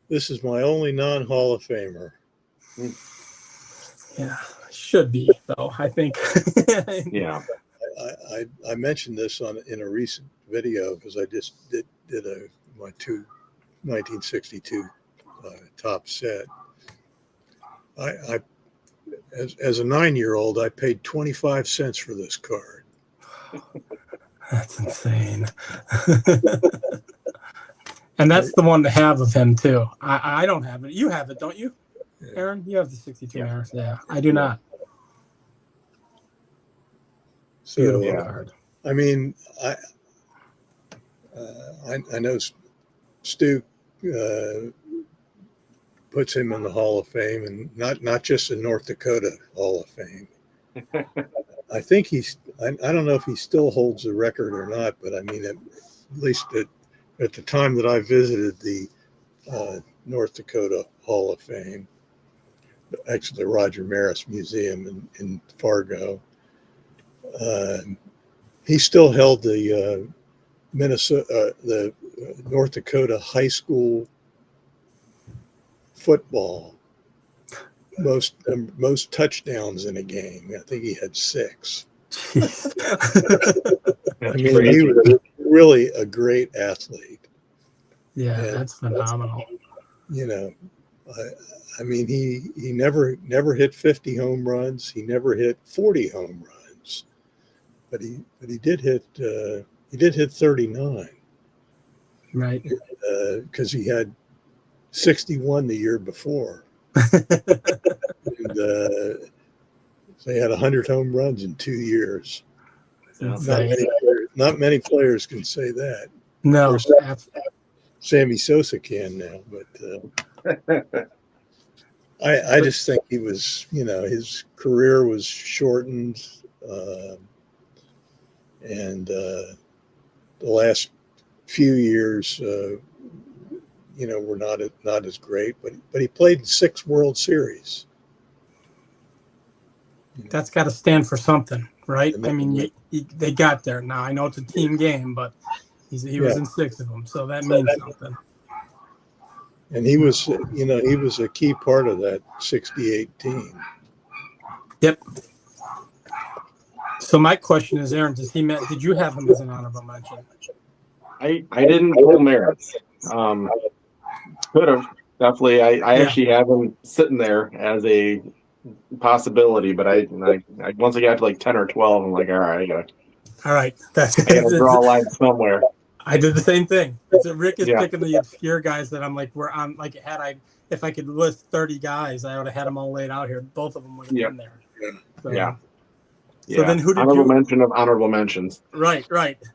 This is my only non-Hall of Famer. Yeah, should be though. I think. Yeah. I mentioned this in a recent video because I just did my 1962 top set. I as a 9-year-old, I paid 25 cents for this card. That's insane. And that's the one to have of him too. I don't have it. You have it, don't you, Aaron? You have the 62 Maris. Yeah, I do not. So, Beautiful card. I mean, I know Stu puts him in the Hall of Fame, and not just the North Dakota Hall of Fame. I think I don't know if he still holds the record or not, but I mean, at least at the time that I visited the North Dakota Hall of Fame, actually the Roger Maris Museum in Fargo, he still held the the North Dakota high school football most touchdowns in a game. I think he had 6. I mean, he was really a great athlete. Yeah, and, that's phenomenal. You know, I mean, he never hit 50 home runs. He never hit 40 home runs, but he did hit 39. Right. Because he had 61 the year before. And, so he had 100 home runs in 2 years. Not many players can say that. No, Sammy Sosa can now, but I just think he was, his career was shortened, and the last few years, were not as great. But he played in 6 World Series. That's got to stand for something, right? I mean, they got there. Now I know it's a team game, but he was in 6 of them, so that means something. And he was a key part of that '68 team. Yep. So my question is, Aaron, did you have him as an honorable mention? I didn't pull Maris. Could have definitely. I actually have him sitting there as a possibility, but I once I got to like 10 or 12, I'm like, all right, I gotta draw a line somewhere. I did the same thing. Rick is picking the obscure guys that I'm like, we're on. Like, if I could list 30 guys, I would have had them all laid out here. Both of them would have been there. So, So then, who did honorable mention of honorable mentions? Right.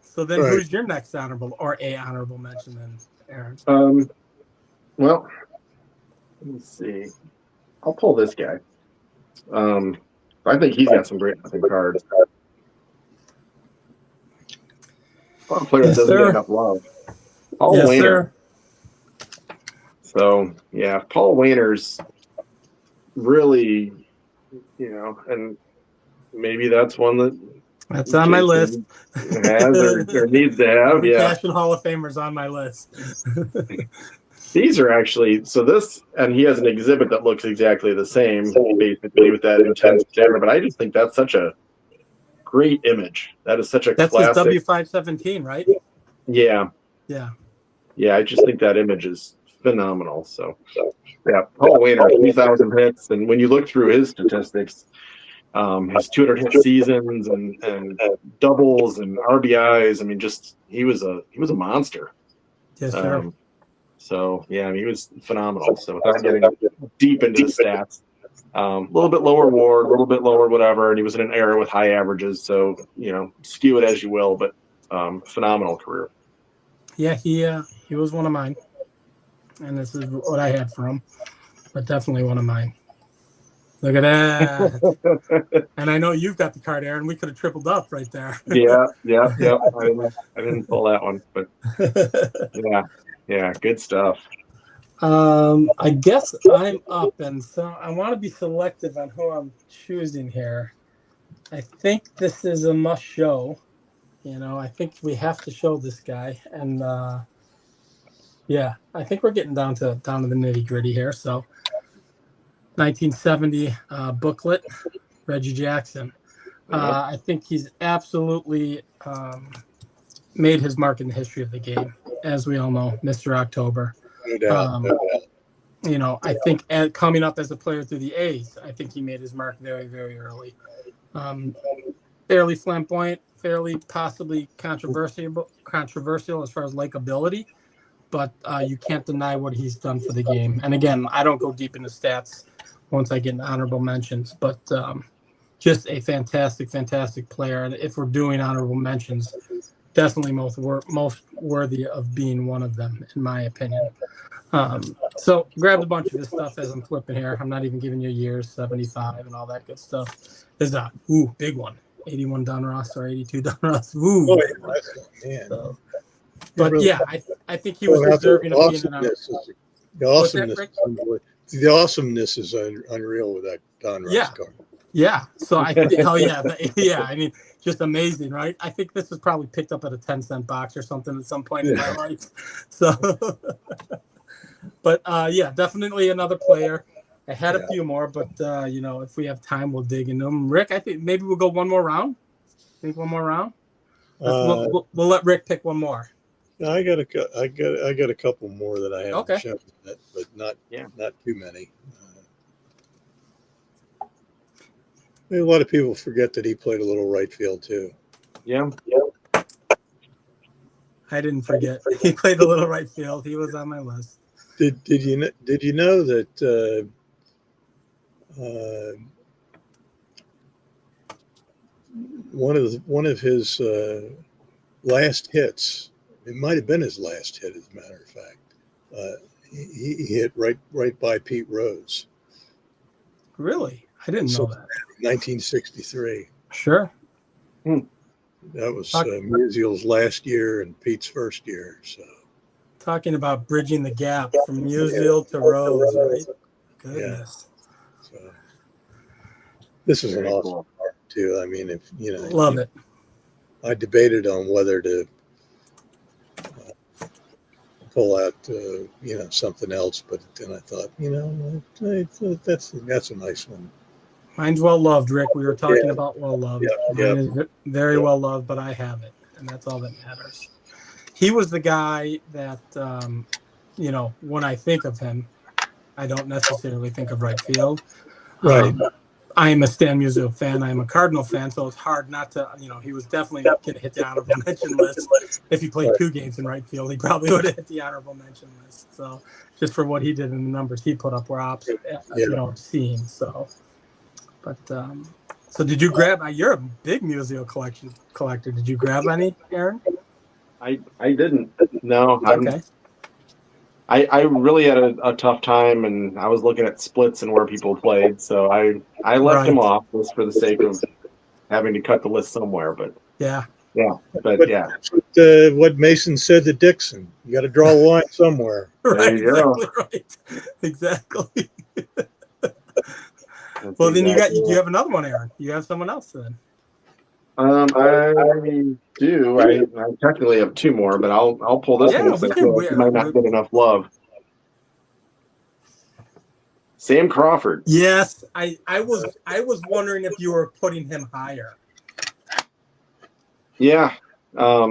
So then, who's your next honorable or a honorable mention then, Aaron? Well, let me see. I'll pull this guy. I think he's got some great cards. A lot of players doesn't get enough love. Paul Wainer. Sir. So Paul Wainer's really, and maybe that's one that's on my list. Has or needs to have. National Hall of Famers on my list. These are actually this, and he has an exhibit that looks exactly the same, basically with that intense camera. But I just think that's such a great image. That is such a classic. That's his W517, right? Yeah. I just think that image is phenomenal. So Paul Wainer, 3,000 hits, and when you look through his statistics, his 200 hit seasons and doubles and RBIs. I mean, he was a monster. Yes, sir. So he was phenomenal. So without getting deep into the stats, a little bit lower WAR, a little bit lower whatever, and he was in an era with high averages. So skew it as you will, but phenomenal career. Yeah, he was one of mine, and this is what I had for him, but definitely one of mine. Look at that. And I know you've got the card, Aaron. We could have tripled up right there. Yeah. I didn't pull that one, but good stuff. I guess I'm up, and so I want to be selective on who I'm choosing here. I think this is a must show. I think we have to show this guy, and I think we're getting down to the nitty gritty here. So, 1970 booklet, Reggie Jackson. I think he's absolutely made his mark in the history of the game, as we all know, Mr. October. I think coming up as a player through the A's, I think he made his mark very, very early. fairly flamboyant, fairly possibly controversial as far as likability, but you can't deny what he's done for the game. And again, I don't go deep into stats once I get into honorable mentions, but just a fantastic player. And if we're doing honorable mentions, definitely most worthy of being one of them, in my opinion. So grabbed a bunch of his stuff as I'm flipping here. I'm not even giving you years, 75 and all that good stuff. There's a big one, 81 Donruss or 82 Donruss. Man. So, but really, yeah, I think he was deserving of being an the awesomeness is unreal with that Donruss card. Yeah. So I think, I mean, just amazing, right? I think this was probably picked up at a 10-cent box or something at some point in my life. So, but yeah, definitely another player. I had a few more, but if we have time, we'll dig into them. Rick, I think maybe we'll go one more round. We'll let Rick pick one more. I got a couple more that I haven't shown yet, but not too many. A lot of people forget that he played a little right field too. Yeah. I didn't forget. He played a little right field. He was on my list. Did you know that one of his last hits, it might have been his last hit, as a matter of fact, he hit right by Pete Rose. Really? I didn't know that. 1963. Sure. That was Musial's last year and Pete's first year. So, talking about bridging the gap from Musial to Rose, right? Goodness. Yeah. So, this is an awesome part too. I mean, if love it. I debated on whether to pull out, something else, but then I thought, that's a nice one. Mine's well loved, Rick. We were talking about well loved. Yeah. Mine is very well loved, but I have it, and that's all that matters. He was the guy that, when I think of him, I don't necessarily think of right field. Right. I am a Stan Musial fan. I am a Cardinal fan, so it's hard not to, he was definitely going to hit the honorable mention list. If he played 2 games in right field, he probably would have hit the honorable mention list. So just for what he did and the numbers he put up were obscene. So, but so did you grab? You're a big Musial collector. Did you grab any, Aaron? I didn't. No. Okay. I really had a tough time, and I was looking at splits and where people played, so I left him off just for the sake of having to cut the list somewhere. But what Mason said to Dixon, you got to draw a line somewhere. Right, exactly. Well, then you have another one, Aaron. You have someone else then. I do. I technically have 2 more, but I'll pull this one. It might not get enough love. Sam Crawford. Yes, I was wondering if you were putting him higher. Yeah,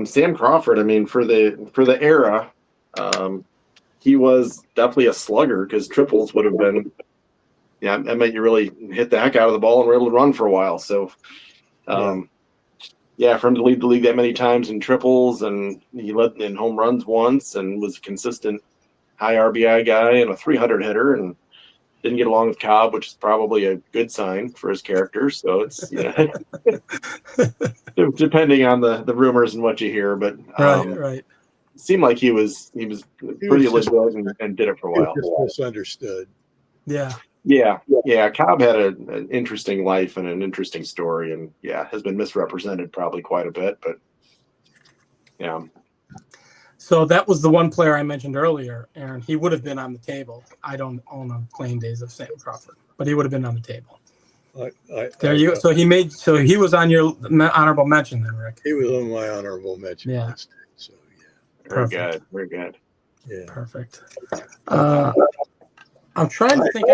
Sam Crawford. I mean, for the era, he was definitely a slugger because triples would have been. Yeah, that meant you really hit the heck out of the ball and were able to run for a while. So. For him to lead the league that many times in triples, and he led in home runs once, and was a consistent high RBI guy and a 300 hitter, and didn't get along with Cobb, which is probably a good sign for his character. So it's depending on the rumors and what you hear, but right. It seemed like he was pretty legit and did it for a while. Just misunderstood. Yeah. Cobb had an interesting life and an interesting story, and has been misrepresented probably quite a bit, but yeah. So that was the one player I mentioned earlier, Aaron. He would have been on the table. I don't own a playing days of Sam Crawford, but he would have been on the table. So he was on your honorable mention then, Rick. He was on my honorable mention list. So Very good. Yeah. Perfect. I'm trying to think.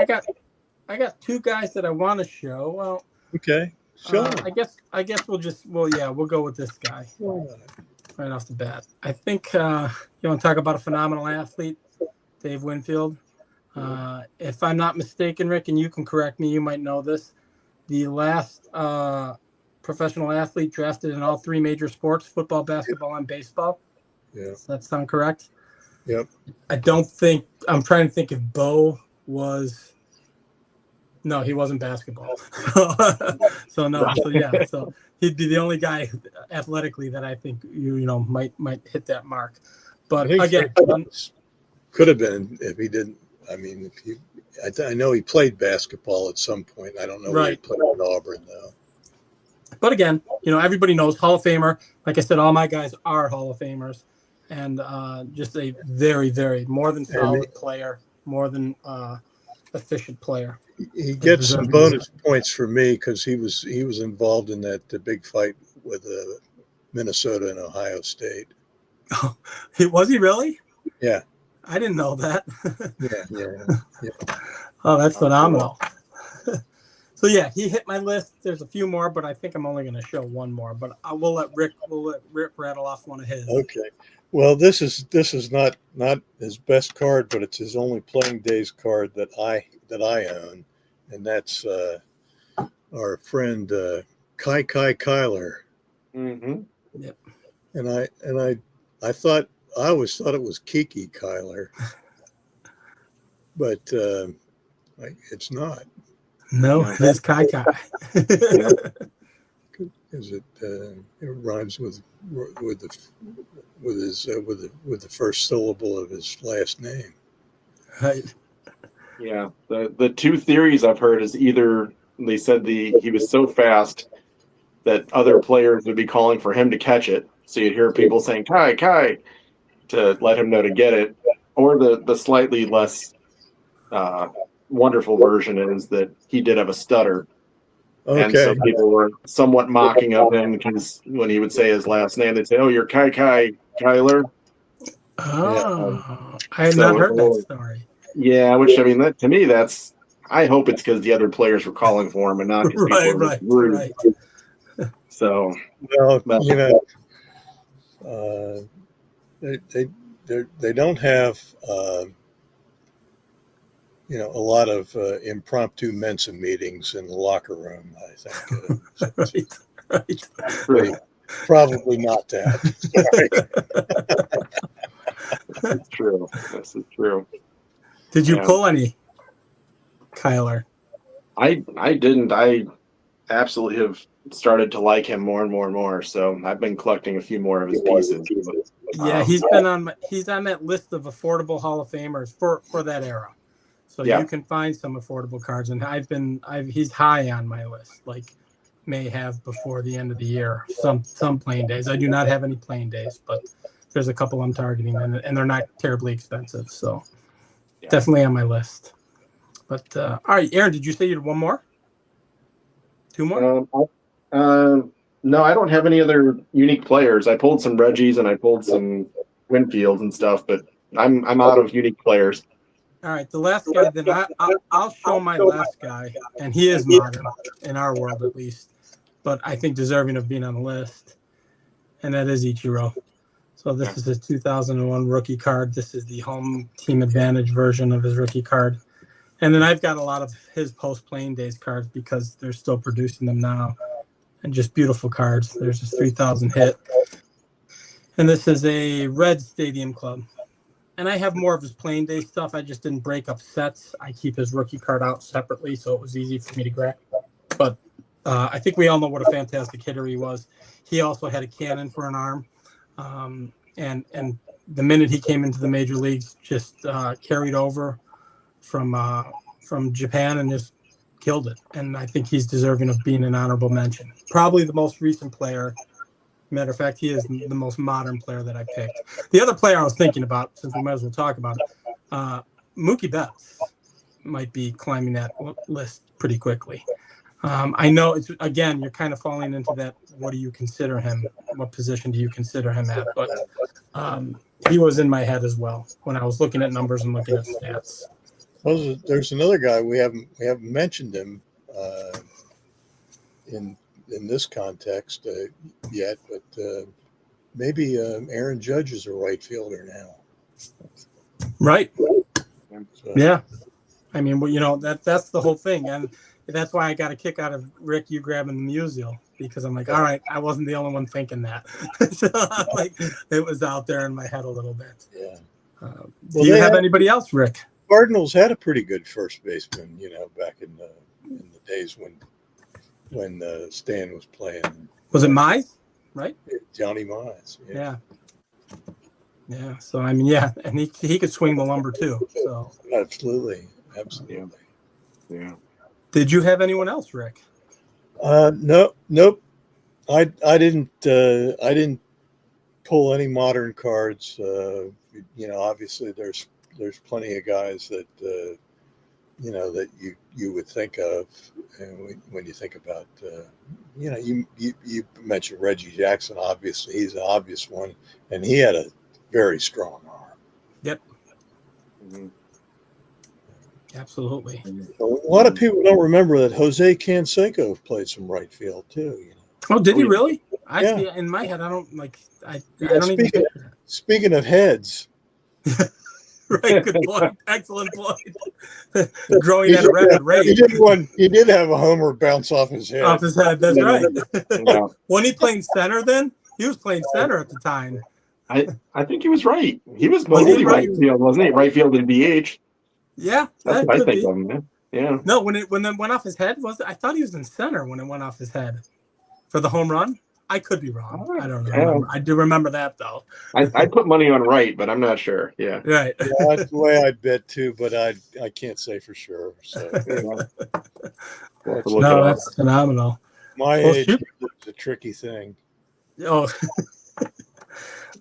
I got 2 guys that I want to show. Well, okay. Sure. I guess we'll go with this guy right off the bat. I think you want to talk about a phenomenal athlete, Dave Winfield. If I'm not mistaken, Rick, and you can correct me, you might know this. The last professional athlete drafted in all 3 major sports, football, basketball, and baseball. Yeah. Does that sound correct? Yep. I'm trying to think if Bo was. No, he wasn't basketball. So no. So yeah. So he'd be the only guy athletically that I think might hit that mark. But again, could have been if he didn't. I mean, I know he played basketball at some point. I don't know where he played at Auburn though. But again, everybody knows Hall of Famer. Like I said, all my guys are Hall of Famers, and just a very, very more than solid player, more than efficient player. He gets some bonus points for me because he was involved in the big fight with Minnesota and Ohio State. Oh, was he really? Yeah. I didn't know that. Yeah. Oh, that's phenomenal. So yeah, he hit my list. There's a few more, but I think I'm only going to show one more. But we'll let Rick rattle off one of his. Okay. Well, this is not his best card, but it's his only playing days card that I own, and that's our friend Kai Kyler. Mm-hmm. Yep. And I always thought it was Kiki Kyler, but it's not. No, it's Kai. Because it rhymes with the first syllable of his last name. Right. Yeah. The 2 theories I've heard is either they said he was so fast that other players would be calling for him to catch it, so you'd hear people saying Kai to let him know to get it, or the slightly less wonderful version is that he did have a stutter. Okay. And so people were somewhat mocking of him because when he would say his last name, they'd say, "Oh, you're Kyler." Oh, I had not heard that story. Yeah, which to me, I hope it's because the other players were calling for him and not because people were rude. Right. So, well, they don't have a lot of impromptu Mensa meetings in the locker room, I think. Right. Probably not that. This is true. This is true. Did you pull any, Kyler? I didn't. I absolutely have started to like him more and more and more. So I've been collecting a few more of his pieces. Yeah, he's on that list of affordable Hall of Famers for that era. So you can find some affordable cards, and he's high on my list. Like may have before the end of the year some playing days. I do not have any playing days, but there's a couple I'm targeting, and they're not terribly expensive. So definitely on my list. But all right, Aaron, did you say you had one more? 2 more? No, I don't have any other unique players. I pulled some Reggies and I pulled some Winfields and stuff, but I'm out of unique players. All right, the last guy, then I'll show my last guy, and he is modern in our world at least, but I think deserving of being on the list, and that is Ichiro. So this is his 2001 rookie card. This is the home team advantage version of his rookie card. And then I've got a lot of his post-playing days cards because they're still producing them now, and just beautiful cards. There's his 3,000 hit. And this is a red Stadium Club. And I have more of his playing day stuff. I just didn't break up sets. I keep his rookie card out separately, so it was easy for me to grab. But I think we all know what a fantastic hitter he was. He also had a cannon for an arm. And the minute he came into the major leagues, just carried over from Japan and just killed it. And I think he's deserving of being an honorable mention. Probably the most recent player. Matter of fact, he is the most modern player that I picked. The other player I was thinking about, since we might as well talk about it, Mookie Betts might be climbing that list pretty quickly. I know it's, again, you're kind of falling into that. What do you consider him? What position do you consider him at? But he was in my head as well when I was looking at numbers and looking at stats. Well, there's another guy we haven't mentioned him in this context yet, but maybe Aaron Judge is a right fielder now. Right. So. Yeah. I mean, well, that's the whole thing, and that's why I got a kick out of Rick you grabbing the Musial, because I'm like, all right, I wasn't the only one thinking that. So like, it was out there in my head a little bit. Yeah. Do you have anybody else, Rick? Cardinals had a pretty good first baseman, back in the days when Stan was playing. Was it Mize, right? Johnny Mize. Yeah. Yeah. So I mean, yeah, and he could swing the lumber too. So Absolutely. Yeah. Did you have anyone else, Rick? Nope. I didn't pull any modern cards. Obviously there's plenty of guys that that you would think of, and when you think about you mentioned Reggie Jackson. Obviously, he's an obvious one, and he had a very strong arm. Yep. Mm-hmm. Absolutely. A lot of people don't remember that Jose Canseco played some right field too. Oh, did he really? Yeah. See, in my head, I don't like. I don't even picture that. Speaking of heads. Right, good point. Excellent point. Growing at a rapid rate. He did have a homer bounce off his head. Off his head, that's right. Yeah. Wasn't he playing center then? He was playing center at the time. I think he was right. He was mostly right field, wasn't he? Right field and DH. Yeah, that's what I think of him. Yeah. No, when it went off his head, I thought he was in center when it went off his head for the home run. I could be wrong. I don't know. I do remember that though. I put money on right, but I'm not sure. Yeah. Right. Yeah, that's the way I bet too, but I can't say for sure. So that's phenomenal. My age is a tricky thing. Oh,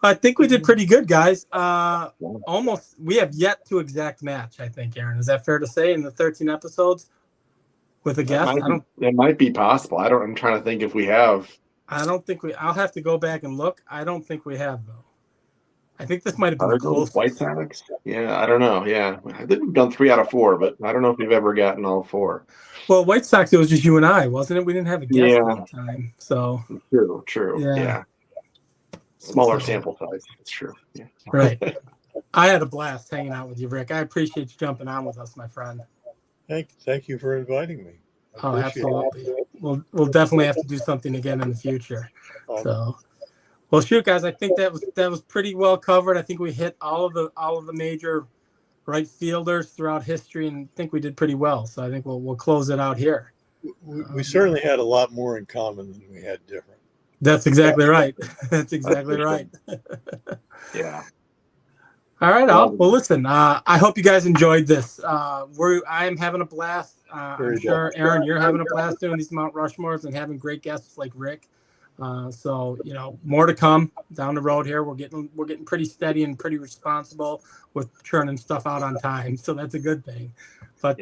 I think we did pretty good, guys. Almost. We have yet to exact match. I think, Aaron. Is that fair to say in the 13 episodes with a guest? It might be possible. I'm trying to think if we have. I don't think we. I'll have to go back and look. I don't think we have though. I think this might have been close. White Sox. Yeah, I don't know. Yeah, I think we've done 3 out of 4, but I don't know if we've ever gotten all 4. Well, White Sox, it was just you and I, wasn't it? We didn't have a guest at the time, so true. Yeah. Smaller sample size. That's true. Yeah. Right. I had a blast hanging out with you, Rick. I appreciate you jumping on with us, my friend. Thank you for inviting me. Oh, absolutely. We'll definitely have to do something again in the future. So, well, shoot, guys, I think that was pretty well covered. I think we hit all of the major right fielders throughout history, and I think we did pretty well. So I think we'll close it out here. We certainly had a lot more in common than we had different. That's exactly right. That's exactly right. Yeah. All right, well, listen. I hope you guys enjoyed this. I am having a blast. I'm sure, Aaron, you're having a blast doing these Mount Rushmores and having great guests like Rick. So more to come down the road here. We're getting pretty steady and pretty responsible with churning stuff out on time. So that's a good thing. But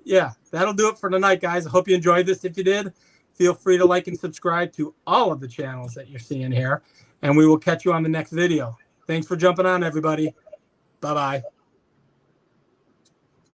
yeah, that'll do it for tonight, guys. I hope you enjoyed this. If you did, feel free to like and subscribe to all of the channels that you're seeing here, and we will catch you on the next video. Thanks for jumping on, everybody. Bye-bye.